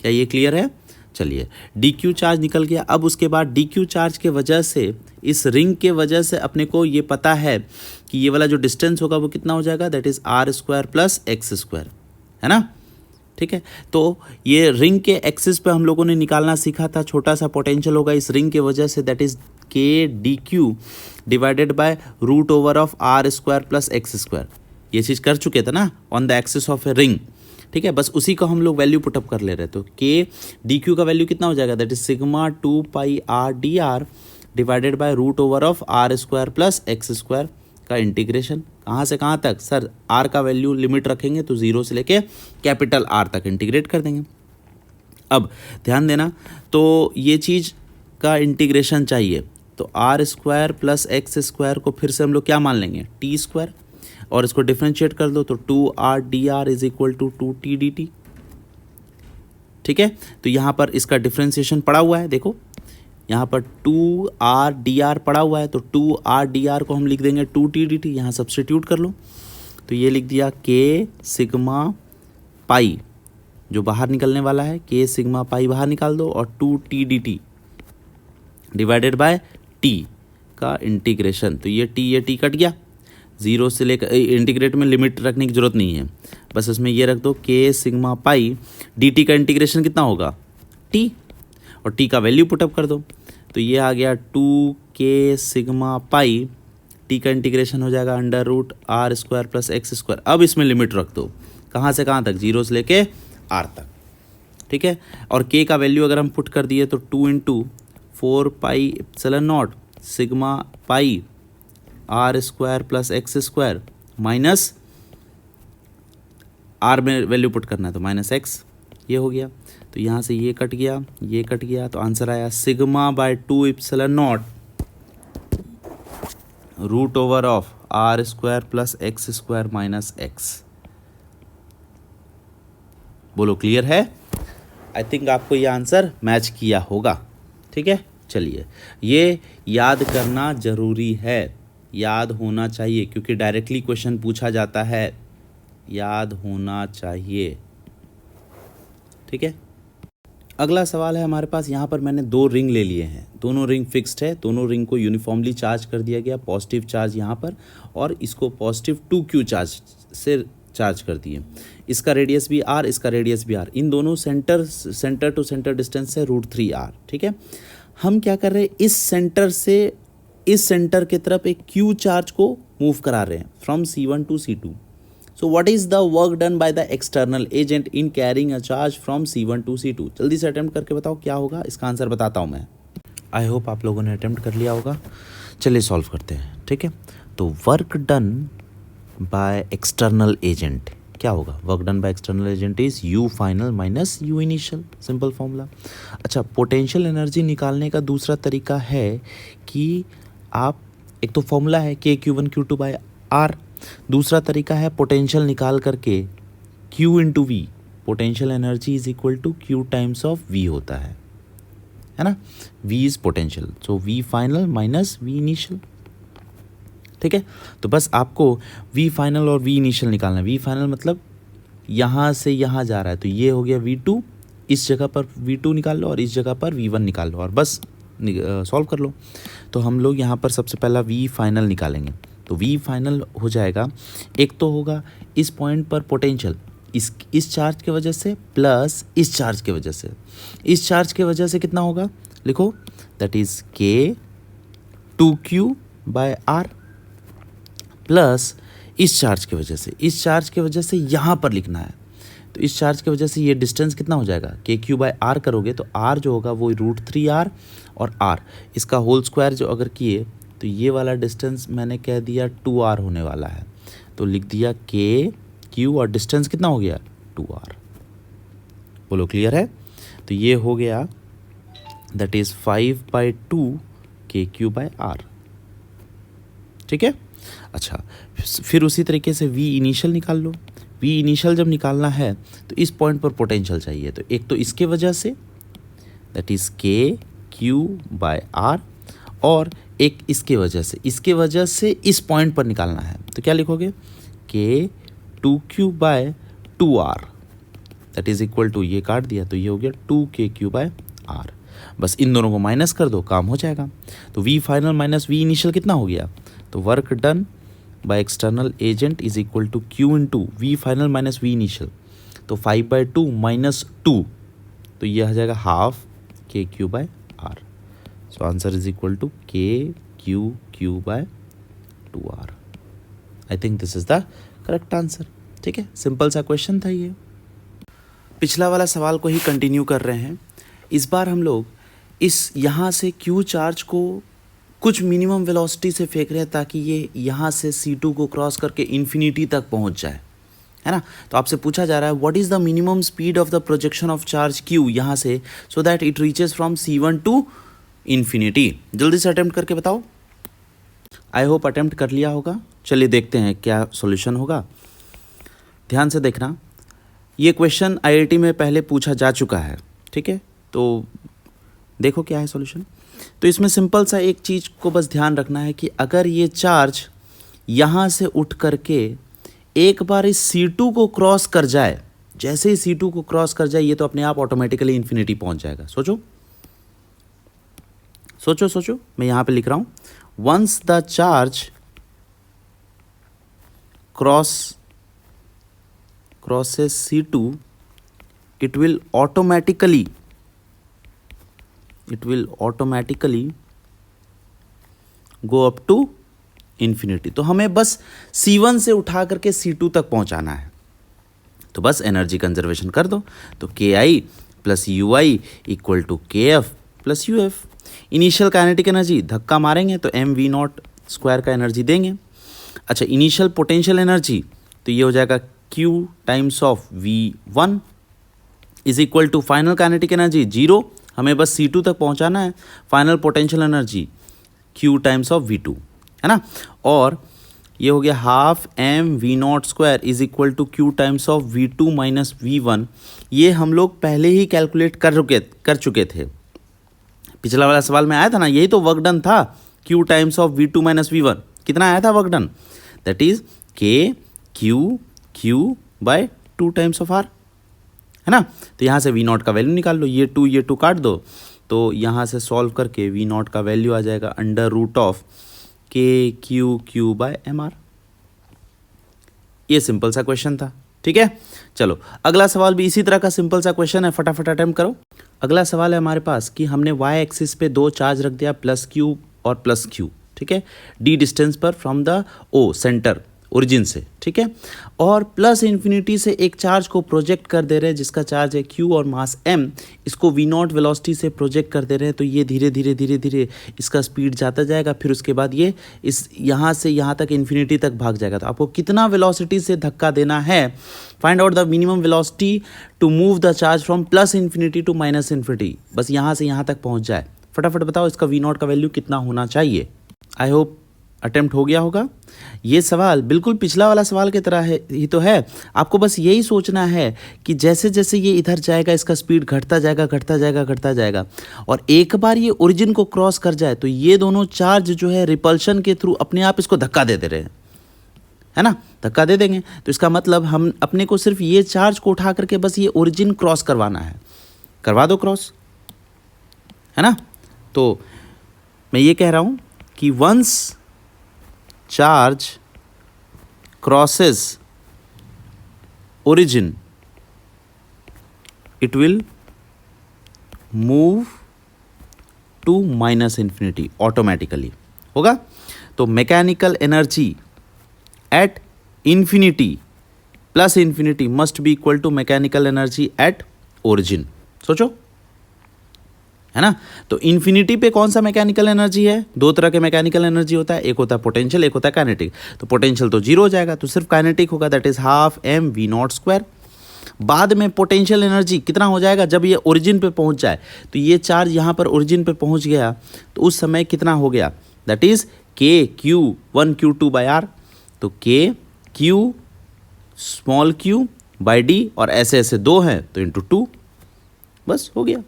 क्या ये क्लियर है। चलिए डी क्यू चार्ज निकल गया। अब उसके बाद डी क्यू चार्ज के वजह से, इस रिंग के वजह से अपने को ये पता है कि ये वाला जो डिस्टेंस होगा वो कितना हो जाएगा, दैट इज r² + x², है ना, ठीक है। तो ये रिंग के एक्सिस पे हम लोगों ने निकालना सीखा था, छोटा सा पोटेंशियल होगा इस रिंग के वजह से, that is k d q divided by root over of are square plus x square. ये चीज़ कर चुके थे ना on the axis of a ring, ठीक है। बस उसी को हम लोग वैल्यू पुटअप कर ले रहे। तो के डी क्यू का वैल्यू कितना हो जाएगा, that is sigma 2 pi r d r divided by root over of are square plus x square का इंटीग्रेशन कहाँ से कहाँ तक, सर आर का वैल्यू लिमिट रखेंगे तो 0 से लेके कैपिटल आर तक इंटीग्रेट कर देंगे। अब ध्यान देना, तो ये चीज़ का इंटीग्रेशन चाहिए तो r square plus x square को फिर से हम लोग क्या मान लेंगे, टी स्क्वायर, और इसको डिफ्रेंशिएट कर दो तो 2r dr is equal to 2t dt, ठीक है। तो यहाँ पर इसका डिफ्रेंशिएशन पड़ा हुआ है, देखो यहाँ पर 2r dr पड़ा हुआ है, तो 2r dr को हम लिख देंगे 2t dt, यहाँ सब्स्टिट्यूट कर लो तो ये लिख दिया k सिग्मा पाई जो बाहर निकलने वाला है, k सिग्मा पाई बाहर निकाल दो और 2t dt divided by t का इंटीग्रेशन, तो ये t कट गया, 0 से लेकर इंटीग्रेट में लिमिट रखने की जरूरत नहीं है, बस इसमें ये रख दो k सिग्मा पाई dt का इंटीग्रेशन कितना होगा t, और t का वैल्यू पुटअप कर दो तो ये आ गया 2k सिग्मा पाई, t का इंटीग्रेशन हो जाएगा under root r square plus x square. अब इसमें लिमिट रख दो कहाँ से कहाँ तक, 0 से लेके r तक, ठीक है। और k का वैल्यू अगर हम पुट कर दिए तो 2 into 4 pi epsilon naught sigma pi r square plus x square minus r में वैल्यू पुट करना है तो माइनस एक्स, ये हो गया। तो यहाँ से ये कट गया, ये कट गया, तो आंसर आया sigma by 2 epsilon naught root over of are square plus x square minus x. बोलो क्लियर है? आई थिंक आपको ये आंसर मैच किया होगा, ठीक है। चलिए, ये याद करना जरूरी है, याद होना चाहिए क्योंकि डायरेक्टली क्वेश्चन पूछा जाता है, याद होना चाहिए, ठीक है। अगला सवाल है हमारे पास, यहाँ पर मैंने 2 रिंग ले लिए हैं, दोनों रिंग फिक्स्ड है, दोनों रिंग को यूनिफॉर्मली चार्ज कर दिया गया, पॉजिटिव चार्ज यहाँ पर और इसको पॉजिटिव 2q चार्ज से चार्ज कर दिए। इसका रेडियस भी r, इसका रेडियस भी r, इन दोनों सेंटर टू सेंटर डिस्टेंस है √3r, ठीक है। हम क्या कर रहे हैं, इस सेंटर से इस सेंटर की तरफ एक q चार्ज को मूव करा रहे हैं from C1 to C2। So what is the work done by the external agent in carrying a charge from C1 to C2? जल्दी से अटेम्प्ट करके बताओ क्या होगा, इसका आंसर बताता हूँ मैं। आई होप आप लोगों ने अटेम्प्ट कर लिया होगा। चलिए सॉल्व करते हैं, ठीक है। तो work done by external agent क्या होगा, work done by external agent is U final minus U initial, simple formula. अच्छा, पोटेंशियल एनर्जी निकालने का दूसरा तरीका है कि आप, एक तो फॉर्मूला है K Q1 Q2 by R, दूसरा तरीका है पोटेंशियल निकाल करके Q into V, potential energy is equal to Q times of V होता है ना, V is potential, so V final minus V initial, ठीक है। तो बस आपको V फाइनल और V इनिशियल निकालना है। V फाइनल मतलब यहाँ से यहाँ जा रहा है, तो ये हो गया V2, इस जगह पर V2 निकाल लो और इस जगह पर V1 निकाल लो और बस सॉल्व कर लो। तो हम लोग यहाँ पर सबसे पहला V फाइनल निकालेंगे, तो V फाइनल हो जाएगा, एक तो होगा इस पॉइंट पर पोटेंशियल इस चार्ज के वजह से प्लस इस चार्ज के वजह से, इस चार्ज के वजह से कितना होगा, लिखो that is K 2Q by R plus इस चार्ज की वजह से, इस चार्ज की वजह से यहाँ पर लिखना है, तो इस चार्ज की वजह से ये डिस्टेंस कितना हो जाएगा, KQ बाय R करोगे तो R जो होगा वो √3R और R इसका होल स्क्वायर जो अगर किए तो ये वाला डिस्टेंस मैंने कह दिया 2R होने वाला है, तो लिख दिया KQ और डिस्टेंस कितना हो गया 2R। बोलो क्लियर है? तो ये हो गया that is 5/2 KQ by R, ठीक है। अच्छा, फिर उसी तरीके से V इनिशियल निकाल लो। V इनिशियल जब निकालना है तो इस पॉइंट पर पोटेंशियल चाहिए, तो एक तो इसके वजह से that is KQ by R और एक इसके वजह से इस पॉइंट पर निकालना है, तो क्या लिखोगे K 2Q by 2R that is equal to, ये काट दिया तो ये हो गया 2KQ बाय R। बस इन दोनों को माइनस कर दो, काम हो जाएगा। तो V final minus V initial कितना हो गया, तो work done by external agent is equal to Q into V final minus V initial, तो 5/2 माइनस 2, तो ये आ जाएगा half K Q by R. So answer is equal to K Q by 2r। I think this is the correct answer. ठीक है, सिंपल सा क्वेश्चन था ये। पिछला वाला सवाल को ही कंटिन्यू कर रहे हैं। इस बार हम लोग इस यहाँ से क्यू चार्ज को कुछ मिनिमम वेलोसिटी से फेंक रहे हैं ताकि ये यहाँ से C2 को क्रॉस करके इन्फिनिटी तक पहुँच जाए, है ना। तो आपसे पूछा जा रहा है what is the minimum speed of the projection of charge Q यहाँ से, so that it reaches from C1 to infinity. जल्दी से अटेम्प्ट करके बताओ। आई होप अटेम्प्ट कर लिया होगा। चलिए देखते हैं क्या सॉल्यूशन होगा। ध्यान से देखना, ये क्वेश्चन IIT में पहले पूछा जा चुका है, ठीक है। तो देखो क्या है सॉल्यूशन। तो इसमें सिंपल सा एक चीज़ को बस ध्यान रखना है कि अगर ये चार्ज यहाँ से उठ करके एक बार इस C2 को क्रॉस कर जाए, जैसे ही C2 को क्रॉस कर जाए ये तो अपने आप ऑटोमेटिकली इन्फिनिटी पहुँच जाएगा। सोचो सोचो सोचो, मैं यहाँ पे लिख रहा हूँ, once the charge crosses C2, it will automatically go up to infinity। तो हमें बस C1 से उठा करके C2 तक पहुंचाना है। तो बस एनर्जी कंजर्वेशन कर दो। तो KI plus UI equal to KF plus UF। Initial kinetic energy धक्का मारेंगे तो mv0 स्क्वायर का एनर्जी देंगे। अच्छा, इनिशियल पोटेंशियल एनर्जी तो ये हो जाएगा Q times of V1 is equal to final kinetic energy 0, हमें बस C2 तक पहुंचाना है, final potential energy Q times of V2, है ना। और ये हो गया half mv0 square is equal to Q times of V2 minus V1। ये हम लोग पहले ही कैलकुलेट कर चुके थे। पिछला वाला सवाल में आया था ना, यही तो वर्क डन था। Q times of V2 minus V1 कितना आया था work done, that is K Q by 2 times of R, है ना। तो यहाँ से V0 का वैल्यू निकाल लो, ये 2 काट दो, तो यहाँ से सॉल्व करके V0 का वैल्यू आ जाएगा under root of Q by MR। ये सिंपल सा क्वेश्चन था, ठीक है। चलो अगला सवाल भी इसी तरह का सिंपल सा क्वेश्चन है, फटाफट अटेम्प्ट करो। अगला सवाल है हमारे पास कि हमने y एक्सिस पे 2 चार्ज रख दिया प्लस Q और प्लस Q, ठीक है, d डिस्टेंस पर from the O centre origin से, ठीक है। और प्लस इन्फिनिटी से एक चार्ज को प्रोजेक्ट कर दे रहे हैं जिसका चार्ज है Q और मास M, इसको V0 वेलोसिटी से प्रोजेक्ट कर दे रहे हैं। तो ये धीरे धीरे इसका स्पीड जाता जाएगा, फिर उसके बाद ये इस यहाँ से यहाँ तक इन्फिनिटी तक भाग जाएगा। तो आपको कितना वेलोसिटी से धक्का देना है, find out the minimum velocity to move the charge from plus infinity to minus infinity. बस यहाँ से यहाँ तक पहुँच जाए। फटाफट बताओ इसका V0 का वैल्यू कितना होना चाहिए। आई होप अटेम्प्ट हो गया होगा। ये सवाल बिल्कुल पिछला वाला सवाल की तरह है ही तो है। आपको बस यही सोचना है कि जैसे जैसे ये इधर जाएगा इसका स्पीड घटता जाएगा और एक बार ये ओरिजिन को क्रॉस कर जाए तो ये दोनों चार्ज जो है रिपल्शन के थ्रू अपने आप इसको धक्का दे रहे हैं, है ना, धक्का दे देंगे। तो इसका मतलब हम अपने को सिर्फ ये चार्ज को उठा करके बस ये ओरिजिन क्रॉस करवाना है, करवा दो क्रॉस, है ना। तो मैं ये कह रहा हूँ कि once charge crosses origin, it will move to minus infinity automatically होगा। तो mechanical energy at infinity plus infinity must be equal to mechanical energy at origin. सोचो, है ना। तो इन्फिनिटी पे कौन सा मैकेनिकल एनर्जी है, 2 तरह के मैकेनिकल एनर्जी होता है, एक होता है पोटेंशियल, एक होता है काइनेटिक। तो पोटेंशियल तो 0 हो जाएगा, तो सिर्फ काइनेटिक होगा, that is half mv0 square. बाद में पोटेंशियल एनर्जी कितना हो जाएगा, जब ये ओरिजिन पे पहुंच जाए, तो ये चार्ज यहाँ पर ओरिजिन पे पहुंच गया तो उस समय कितना हो गया, that is K1 Q2 by R। तो Q small q by D और ऐसे ऐसे 2 हैं तो इंटू 2, बस हो गया।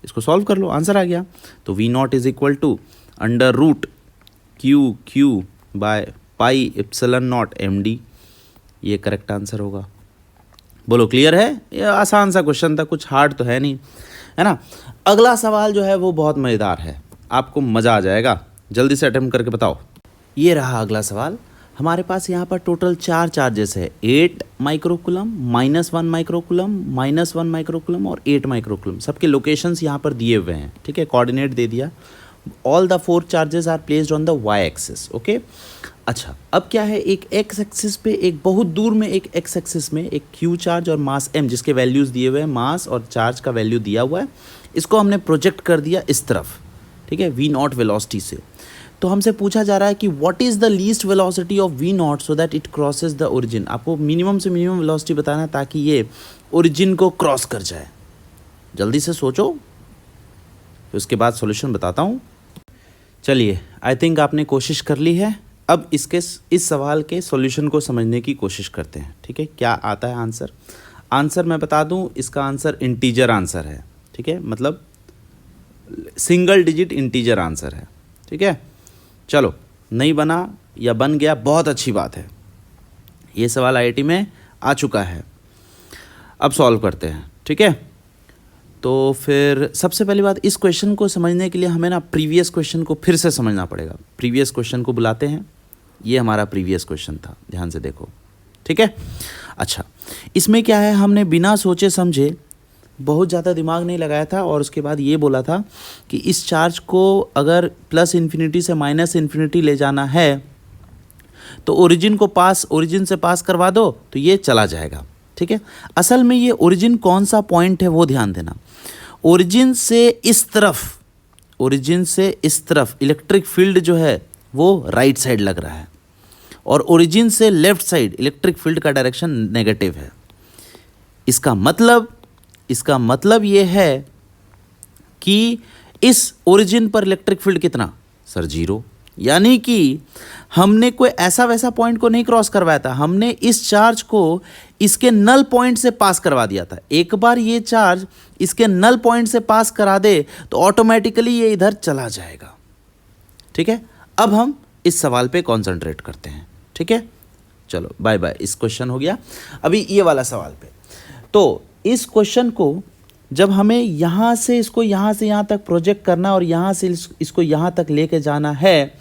इसको सॉल्व कर लो, आंसर आ गया। तो V0 is equal to under root Q by pi epsilon naught MD। ये करेक्ट आंसर होगा। बोलो क्लियर है। ये आसान सा क्वेश्चन था, कुछ हार्ड तो है नहीं, है ना। अगला सवाल जो है वो बहुत मज़ेदार है, आपको मज़ा आ जाएगा। जल्दी से अटेम्प्ट करके बताओ। ये रहा अगला सवाल। हमारे पास यहाँ पर टोटल 4 चार्जेस है, 8 माइक्रोकुलम, -1 माइक्रोकुलम, -1 माइक्रोकुलम और 8 माइक्रोकुलम। सबके लोकेशंस यहाँ पर दिए हुए हैं, ठीक है, कोऑर्डिनेट दे दिया। All the 4 charges are placed on the y axis, okay. अच्छा, अब क्या है, एक एक्स एक्सिस पे, एक बहुत दूर में एक एक्स एक्सिस में एक क्यू चार्ज और मास m जिसके वैल्यूज़ दिए हुए हैं, मास और चार्ज का वैल्यू दिया हुआ है, इसको हमने प्रोजेक्ट कर दिया इस तरफ, ठीक है, v नॉट वेलोसिटी से। तो हमसे पूछा जा रहा है कि what is the least velocity of v not so that it crosses the origin. आपको मिनिमम से मिनिमम वेलोसिटी बताना है ताकि ये ओरिजिन को क्रॉस कर जाए। जल्दी से सोचो, फिर उसके बाद सॉल्यूशन बताता हूँ। चलिए, आई थिंक आपने कोशिश कर ली है। अब इस सवाल के सॉल्यूशन को समझने की कोशिश करते हैं, ठीक है। क्या आता है आंसर? आंसर मैं बता दूं, इसका आंसर इंटीजर आंसर है, ठीक है, मतलब सिंगल डिजिट इंटीजर आंसर है, ठीक है। चलो, नहीं बना या बन गया, बहुत अच्छी बात है। ये सवाल आईआईटी में आ चुका है। अब सॉल्व करते हैं, ठीक है। तो फिर सबसे पहली बात, इस क्वेश्चन को समझने के लिए हमें ना प्रीवियस क्वेश्चन को फिर से समझना पड़ेगा। प्रीवियस क्वेश्चन को बुलाते हैं, ये हमारा प्रीवियस क्वेश्चन था, ध्यान से देखो, ठीक है। अच्छा, इसमें क्या है, हमने बिना सोचे समझे, बहुत ज़्यादा दिमाग नहीं लगाया था और उसके बाद ये बोला था कि इस चार्ज को अगर प्लस इन्फिनिटी से माइनस इन्फिनिटी ले जाना है तो ओरिजिन से पास करवा दो तो ये चला जाएगा, ठीक है। असल में ये ओरिजिन कौन सा पॉइंट है वो ध्यान देना। ओरिजिन से इस तरफ इलेक्ट्रिक फील्ड जो है वो राइट साइड लग रहा है और ओरिजिन से लेफ्ट साइड इलेक्ट्रिक फील्ड का डायरेक्शन नेगेटिव है। इसका मतलब ये है कि इस ओरिजिन पर इलेक्ट्रिक फील्ड कितना, सर 0। यानी कि हमने कोई ऐसा वैसा पॉइंट को नहीं क्रॉस करवाया था, हमने इस चार्ज को इसके नल पॉइंट से पास करवा दिया था। एक बार ये चार्ज इसके नल पॉइंट से पास करा दे तो ऑटोमेटिकली ये इधर चला जाएगा, ठीक है। अब हम इस सवाल पे कॉन्सेंट्रेट करते हैं, ठीक है। चलो, बाय बाय, इस क्वेश्चन हो गया। अभी ये वाला सवाल पे, तो इस क्वेश्चन को जब हमें यहाँ से यहाँ तक प्रोजेक्ट करना और यहाँ से इसको यहाँ तक लेके जाना है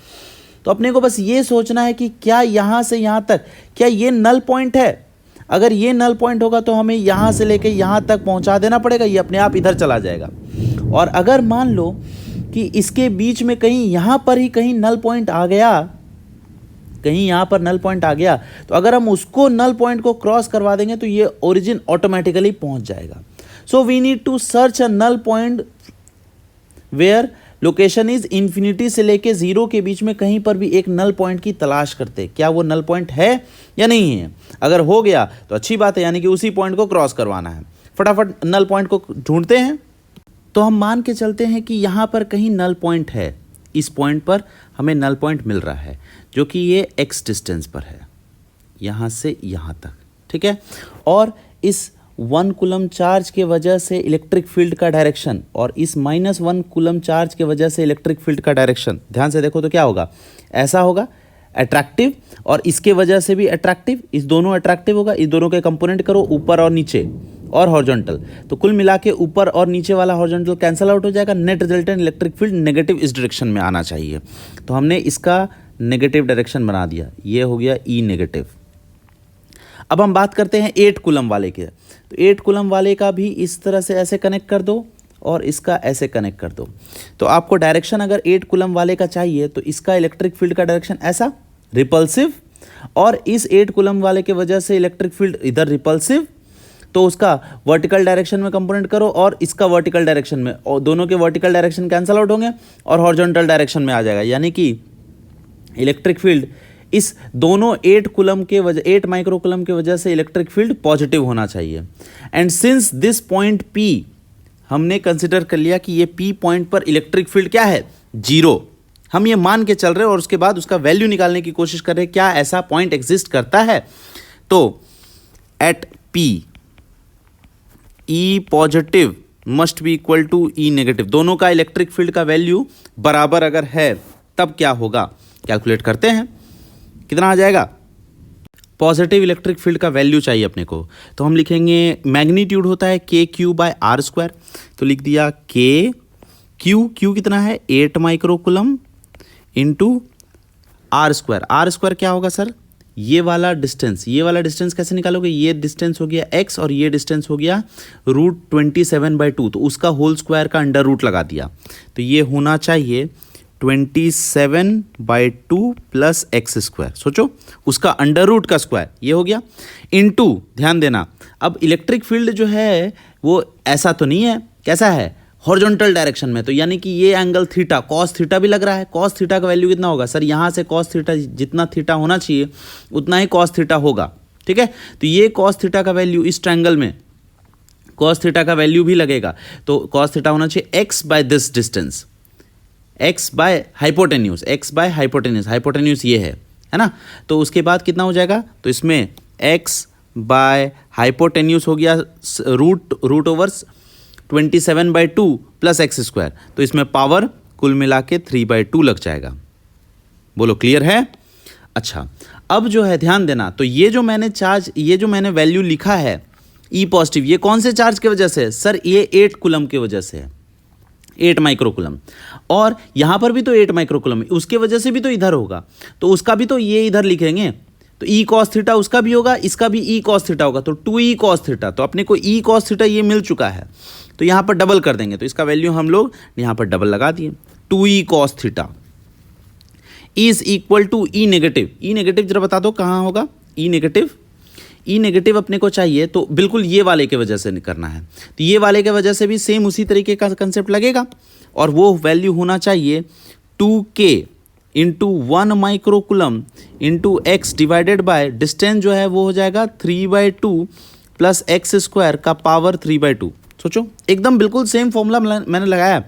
तो अपने को बस ये सोचना है कि क्या यहाँ से यहाँ तक क्या ये नल पॉइंट है। अगर ये नल पॉइंट होगा तो हमें यहाँ से लेके यहाँ तक पहुँचा देना पड़ेगा, ये अपने आप इधर चला जाएगा। और अगर मान लो कि इसके बीच में कहीं यहाँ पर ही कहीं नल पॉइंट आ गया, कहीं यहाँ पर नल पॉइंट आ गया, तो अगर हम उसको नल पॉइंट को क्रॉस करवा देंगे तो ये ओरिजिन ऑटोमेटिकली पहुँच जाएगा। So we need to search a null point where location is infinity से लेके 0 के बीच में कहीं पर भी एक नल पॉइंट की तलाश करते, क्या वो नल पॉइंट है या नहीं है। अगर हो गया तो अच्छी बात है, यानी कि उसी पॉइंट को क्रॉस करवाना है। फटाफट नल पॉइंट को ढूंढते हैं। तो हम मान के चलते हैं कि यहाँ पर कहीं नल पॉइंट है, इस पॉइंट पर हमें नल पॉइंट मिल रहा है जो कि ये x डिस्टेंस पर है, यहाँ से यहाँ तक, ठीक है। और इस 1 कूलम चार्ज के वजह से इलेक्ट्रिक फील्ड का डायरेक्शन और इस -1 कूलम चार्ज के वजह से इलेक्ट्रिक फील्ड का डायरेक्शन, ध्यान से देखो तो क्या होगा, ऐसा होगा अट्रैक्टिव, और इसके वजह से भी अट्रैक्टिव, इस दोनों अट्रैक्टिव होगा। इस दोनों के कंपोनेंट करो, ऊपर और नीचे और हॉरिजॉन्टल, तो कुल मिला के ऊपर और नीचे वाला हॉरिजॉन्टल कैंसिल आउट हो जाएगा। Net resultant electric field negative इस डायरेक्शन में आना चाहिए, तो हमने इसका नेगेटिव डायरेक्शन बना दिया, ये हो गया ई नेगेटिव। अब हम बात करते हैं 8 कूलम वाले के, तो 8 कूलम वाले का भी इस तरह से ऐसे कनेक्ट कर दो और इसका ऐसे कनेक्ट कर दो। तो आपको डायरेक्शन अगर 8 कूलम वाले का चाहिए तो इसका इलेक्ट्रिक फील्ड का डायरेक्शन ऐसा रिपल्सिव, और इस 8 कूलम वाले के वजह से इलेक्ट्रिक फील्ड इधर रिपल्सिव, तो उसका वर्टिकल डायरेक्शन में कंपोनेंट करो और इसका वर्टिकल डायरेक्शन में, और दोनों के वर्टिकल डायरेक्शन कैंसिल आउट होंगे और हॉरिजॉन्टल डायरेक्शन में आ जाएगा। यानी कि इलेक्ट्रिक फील्ड इस दोनों 8 माइक्रोकूलम के वजह से इलेक्ट्रिक फील्ड पॉजिटिव होना चाहिए। And since this point P हमने कंसिडर कर लिया कि ये P पॉइंट पर इलेक्ट्रिक फील्ड क्या है, 0, हम ये मान के चल रहे हैं और उसके बाद उसका वैल्यू निकालने की कोशिश कर रहे हैं, क्या ऐसा पॉइंट एग्जिस्ट करता है। तो at P E positive must be equal to E negative, दोनों का इलेक्ट्रिक फील्ड का वैल्यू बराबर अगर है तब क्या होगा, कैलकुलेट करते हैं कितना आ जाएगा। पॉजिटिव इलेक्ट्रिक फील्ड का वैल्यू चाहिए अपने को, तो हम लिखेंगे मैग्नीट्यूड होता है KQ/R², तो लिख दिया Q कितना है 8 माइक्रोकूलम इंटू R²। R² क्या होगा सर, ये वाला डिस्टेंस कैसे निकालोगे, ये डिस्टेंस हो गया x और ये डिस्टेंस हो गया √27/2, तो उसका होल स्क्वायर का अंडर रूट लगा दिया, तो ये होना चाहिए 27/2 प्लस एक्स स्क्वायर। सोचो उसका अंडर रूट का स्क्वायर ये हो गया, इनटू, ध्यान देना, अब इलेक्ट्रिक फील्ड जो है वो ऐसा तो नहीं है, कैसा है, हॉरिजॉन्टल डायरेक्शन में, तो यानी कि ये एंगल थीटा, कॉस थीटा भी लग रहा है। कॉस थीटा का वैल्यू कितना होगा सर, यहाँ से कॉस थीटा जितना थीटा होना चाहिए उतना ही कॉस थीटा होगा, ठीक है। तो ये कॉस थीटा का वैल्यू इस ट्रायंगल में कॉस थीटा का वैल्यू भी लगेगा, तो कॉस थीटा होना चाहिए x by this distance, x by hypotenuse, hypotenuse ये है ना। तो उसके बाद कितना हो जाएगा, तो इसमें x बाय हाइपोटेन्यूज हो गया root over 27/2 plus x square, तो इसमें पावर कुल मिला के 3/2 लग जाएगा। बोलो क्लियर है। अच्छा, अब जो है ध्यान देना, तो ये जो मैंने वैल्यू लिखा है ई पॉजिटिव, ये कौन से चार्ज की वजह से है सर, ये 8 कूलम की वजह से है, 8 माइक्रोकूलम, और यहाँ पर भी तो 8 माइक्रोकूलम, उसके वजह से भी तो इधर होगा, तो उसका भी तो ये इधर लिखेंगे, तो ई कॉस थीटा उसका भी होगा, इसका भी ई कॉस थीटा होगा, तो 2e कॉस थीटा, तो अपने को ई कॉस थीटा ये मिल चुका है, तो यहाँ पर डबल कर देंगे, तो इसका वैल्यू हम लोग यहाँ पर डबल लगा दिए, 2e cos theta is equal to e negative जरा बता दो कहाँ होगा, ई नेगेटिव अपने को चाहिए, तो बिल्कुल ये वाले के वजह से करना है, तो ये वाले के वजह से भी सेम उसी तरीके का कंसेप्ट लगेगा, और वो वैल्यू होना चाहिए 2k into 1 microcoulomb into x divided by distance जो है वो हो जाएगा 3/2 प्लस एक्स स्क्वायर का पावर 3/2। सोचो एकदम बिल्कुल सेम फॉर्मूला मैंने लगाया,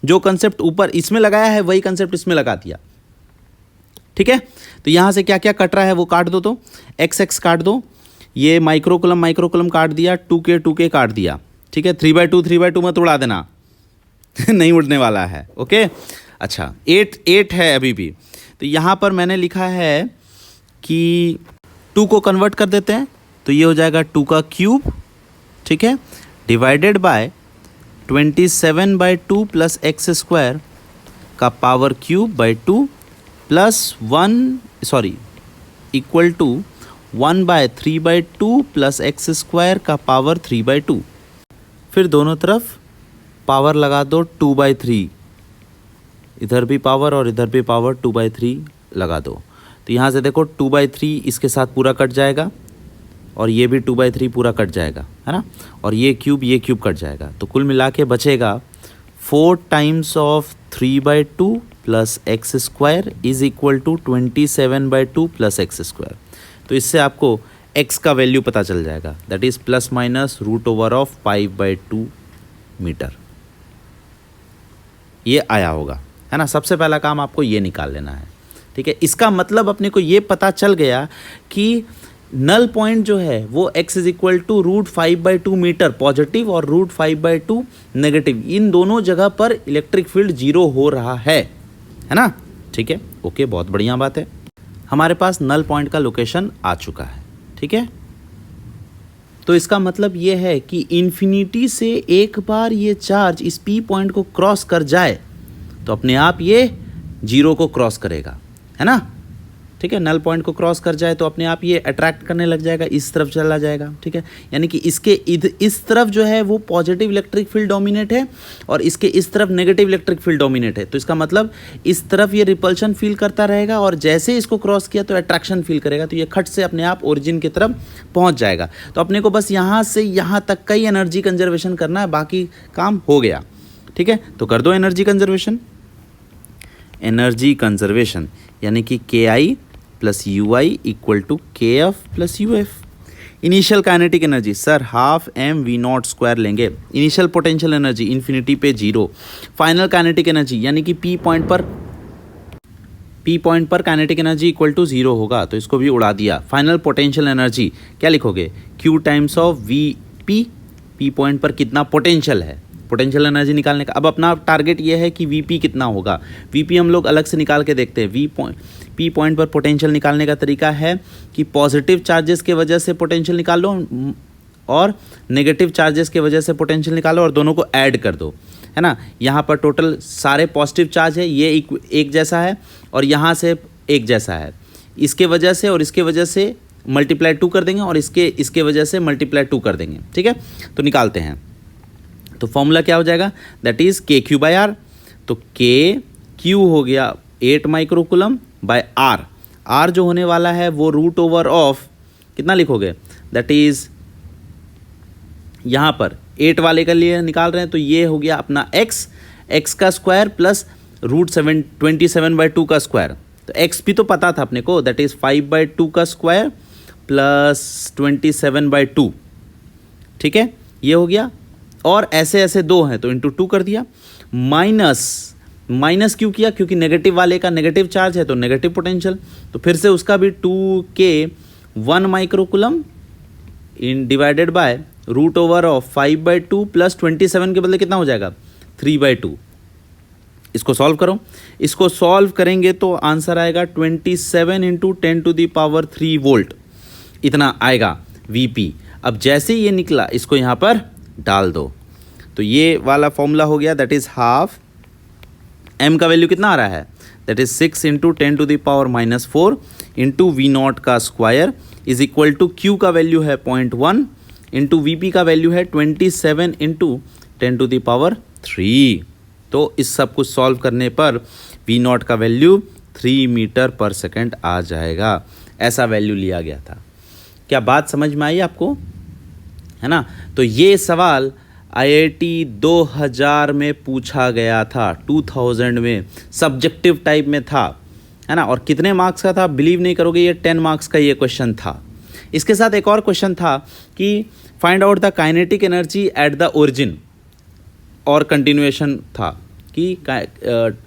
जो कंसेप्ट ऊपर इसमें लगाया है वही कंसेप्ट इसमें लगा दिया, ठीक है। तो यहाँ से क्या क्या कट रहा है वो काट दो, तो x काट दो, ये माइक्रोकूलम काट दिया, 2k काट दिया, ठीक है। 3/2 मत उड़ा देना नहीं उड़ने वाला है, ओके। अच्छा 8 है अभी भी, तो यहाँ पर मैंने लिखा है कि 2 को कन्वर्ट कर देते हैं, तो ये हो जाएगा 2 का क्यूब, ठीक है, divided by 27/2 plus x square का power cube by 2 plus equal to 1/3/2 plus x square का पावर 3/2। फिर दोनों तरफ पावर लगा दो 2/3, इधर भी पावर और इधर भी पावर 2/3 लगा दो, तो यहाँ से देखो 2/3 इसके साथ पूरा कट जाएगा, और ये भी 2/3 पूरा कट जाएगा, है ना, और ये क्यूब कट जाएगा, तो कुल मिला के बचेगा 4 times of 3/2 plus x square is equal to 27/2 plus x square. तो इससे आपको x का वैल्यू पता चल जाएगा, that is plus minus √5/2 metre, ये आया होगा, है ना। सबसे पहला काम आपको ये निकाल लेना है, ठीक है। इसका मतलब अपने को ये पता चल गया कि नल पॉइंट जो है वो x is equal to √5/2 metre positive और √5/2 नेगेटिव, इन दोनों जगह पर इलेक्ट्रिक फील्ड 0 हो रहा है ना, ठीक है, ओके, बहुत बढ़िया बात है। हमारे पास नल पॉइंट का लोकेशन आ चुका है, ठीक है। तो इसका मतलब ये है कि इन्फिनिटी से एक बार ये चार्ज इस P पॉइंट को क्रॉस कर जाए तो अपने आप ये 0 को क्रॉस करेगा, है ना, ठीक है। नल पॉइंट को क्रॉस कर जाए तो अपने आप ये अट्रैक्ट करने लग जाएगा, इस तरफ चला जाएगा, ठीक है। यानी कि इसके इस तरफ जो है वो पॉजिटिव इलेक्ट्रिक फील्ड डोमिनेट है और इसके इस तरफ नेगेटिव इलेक्ट्रिक फील्ड डोमिनेट है, तो इसका मतलब इस तरफ ये रिपल्शन फील करता रहेगा और जैसे इसको क्रॉस किया तो अट्रैक्शन फील करेगा, तो ये खट से अपने आप ओरिजिन की तरफ पहुँच जाएगा। तो अपने को बस यहाँ से यहाँ तक का ही एनर्जी कंजर्वेशन करना है, बाकी काम हो गया, ठीक है। तो कर दो एनर्जी कंजर्वेशन, यानी कि KI plus UI equal to KF plus UF। Initial kinetic energy sir 12mv0² लेंगे, इनिशियल पोटेंशियल एनर्जी इन्फिनिटी पे 0, फाइनल काइनेटिक एनर्जी यानी कि P पॉइंट पर काइनेटिक एनर्जी इक्वल टू 0 होगा, तो इसको भी उड़ा दिया। फाइनल पोटेंशियल एनर्जी क्या लिखोगे, Q times of VP, P point पर कितना पोटेंशियल है, पोटेंशियल एनर्जी निकालने का। अब अपना टारगेट ये है कि VP कितना होगा, VP हम लोग अलग से निकाल के देखते हैं। P पॉइंट पर पोटेंशियल निकालने का तरीका है कि पॉजिटिव चार्जेस के वजह से पोटेंशियल निकाल लो और नेगेटिव चार्जेस के वजह से पोटेंशियल निकालो और दोनों को ऐड कर दो, है ना। यहाँ पर टोटल सारे पॉजिटिव चार्ज है, ये एक जैसा है और यहाँ से एक जैसा है, इसके वजह से और इसके वजह से मल्टीप्लाई 2 कर देंगे और इसके वजह से मल्टीप्लाई 2 कर देंगे, ठीक है। तो निकालते हैं, तो फॉर्मूला क्या हो जाएगा, दैट इज KQ/R। तो KQ हो गया 8 माइक्रोकुलम बाय R जो होने वाला है वो रूट ओवर ऑफ कितना लिखोगे, दैट इज यहाँ पर 8 वाले के लिए निकाल रहे हैं, तो ये हो गया अपना x का स्क्वायर प्लस √27/2 का स्क्वायर। तो x भी तो पता था अपने को, दैट इज 5/2 का स्क्वायर प्लस 27/2, ठीक है, ये हो गया। और ऐसे ऐसे दो हैं तो इंटू 2 कर दिया। माइनस क्यों किया, क्योंकि नेगेटिव वाले का नेगेटिव चार्ज है तो नेगेटिव पोटेंशियल, तो फिर से उसका भी 2K 1 माइक्रोकुलम इन divided by root over of 5/2 plus 27 के बदले कितना हो जाएगा 3/2। इसको सॉल्व करो, इसको सॉल्व करेंगे तो आंसर आएगा 27 × 10⁻³ वोल्ट, इतना आएगा Vp। अब जैसे ये निकला इसको यहाँ पर डाल दो, तो ये वाला फॉर्मूला हो गया, दैट इज हाफ m का वैल्यू कितना आ रहा है, दैट इज 6 × 10⁻⁻4 इंटू V0 का square is equal to Q का वैल्यू है 0.1 इंटू Vp का वैल्यू है 27 × 10⁻³ तो इस सब कुछ सॉल्व करने पर V0 का वैल्यू 3 मीटर पर सेकेंड आ जाएगा। ऐसा वैल्यू लिया गया था। क्या बात समझ में आई आपको, है ना। तो ये सवाल IIT 2000 में पूछा गया था, 2000 में सब्जेक्टिव टाइप में था, है ना। और कितने मार्क्स का था, बिलीव नहीं करोगे, ये 10 मार्क्स का ये क्वेश्चन था। इसके साथ एक और क्वेश्चन था कि find out the kinetic energy at the origin, और कंटिन्यूएशन था कि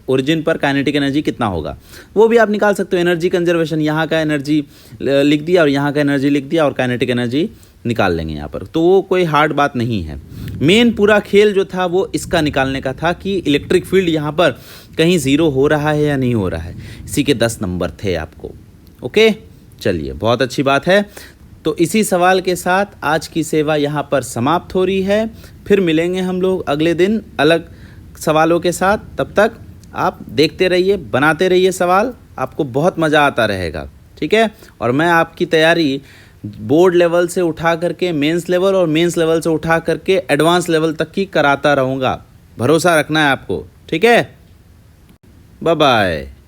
ओरिजिन पर काइनेटिक एनर्जी कितना होगा, वो भी आप निकाल सकते हो। एनर्जी कंजर्वेशन, यहाँ का एनर्जी लिख दिया और यहाँ का एनर्जी लिख दिया और काइनेटिक एनर्जी निकाल लेंगे यहाँ पर, तो वो कोई हार्ड बात नहीं है। मेन पूरा खेल जो था वो इसका निकालने का था कि इलेक्ट्रिक फील्ड यहाँ पर कहीं ज़ीरो हो रहा है या नहीं हो रहा है। इसी के 10 नंबर थे आपको। ओके, चलिए, बहुत अच्छी बात है। तो इसी सवाल के साथ आज की सेवा यहाँ पर समाप्त हो रही है। फिर मिलेंगे हम लोग अगले दिन अलग सवालों के साथ। तब तक आप देखते रहिए, बनाते रहिए सवाल, आपको बहुत मज़ा आता रहेगा, ठीक है। और मैं आपकी तैयारी बोर्ड लेवल से उठा करके मेंस लेवल और मेंस लेवल से उठा करके एडवांस लेवल तक की कराता रहूँगा। भरोसा रखना है आपको, ठीक है। Bye bye.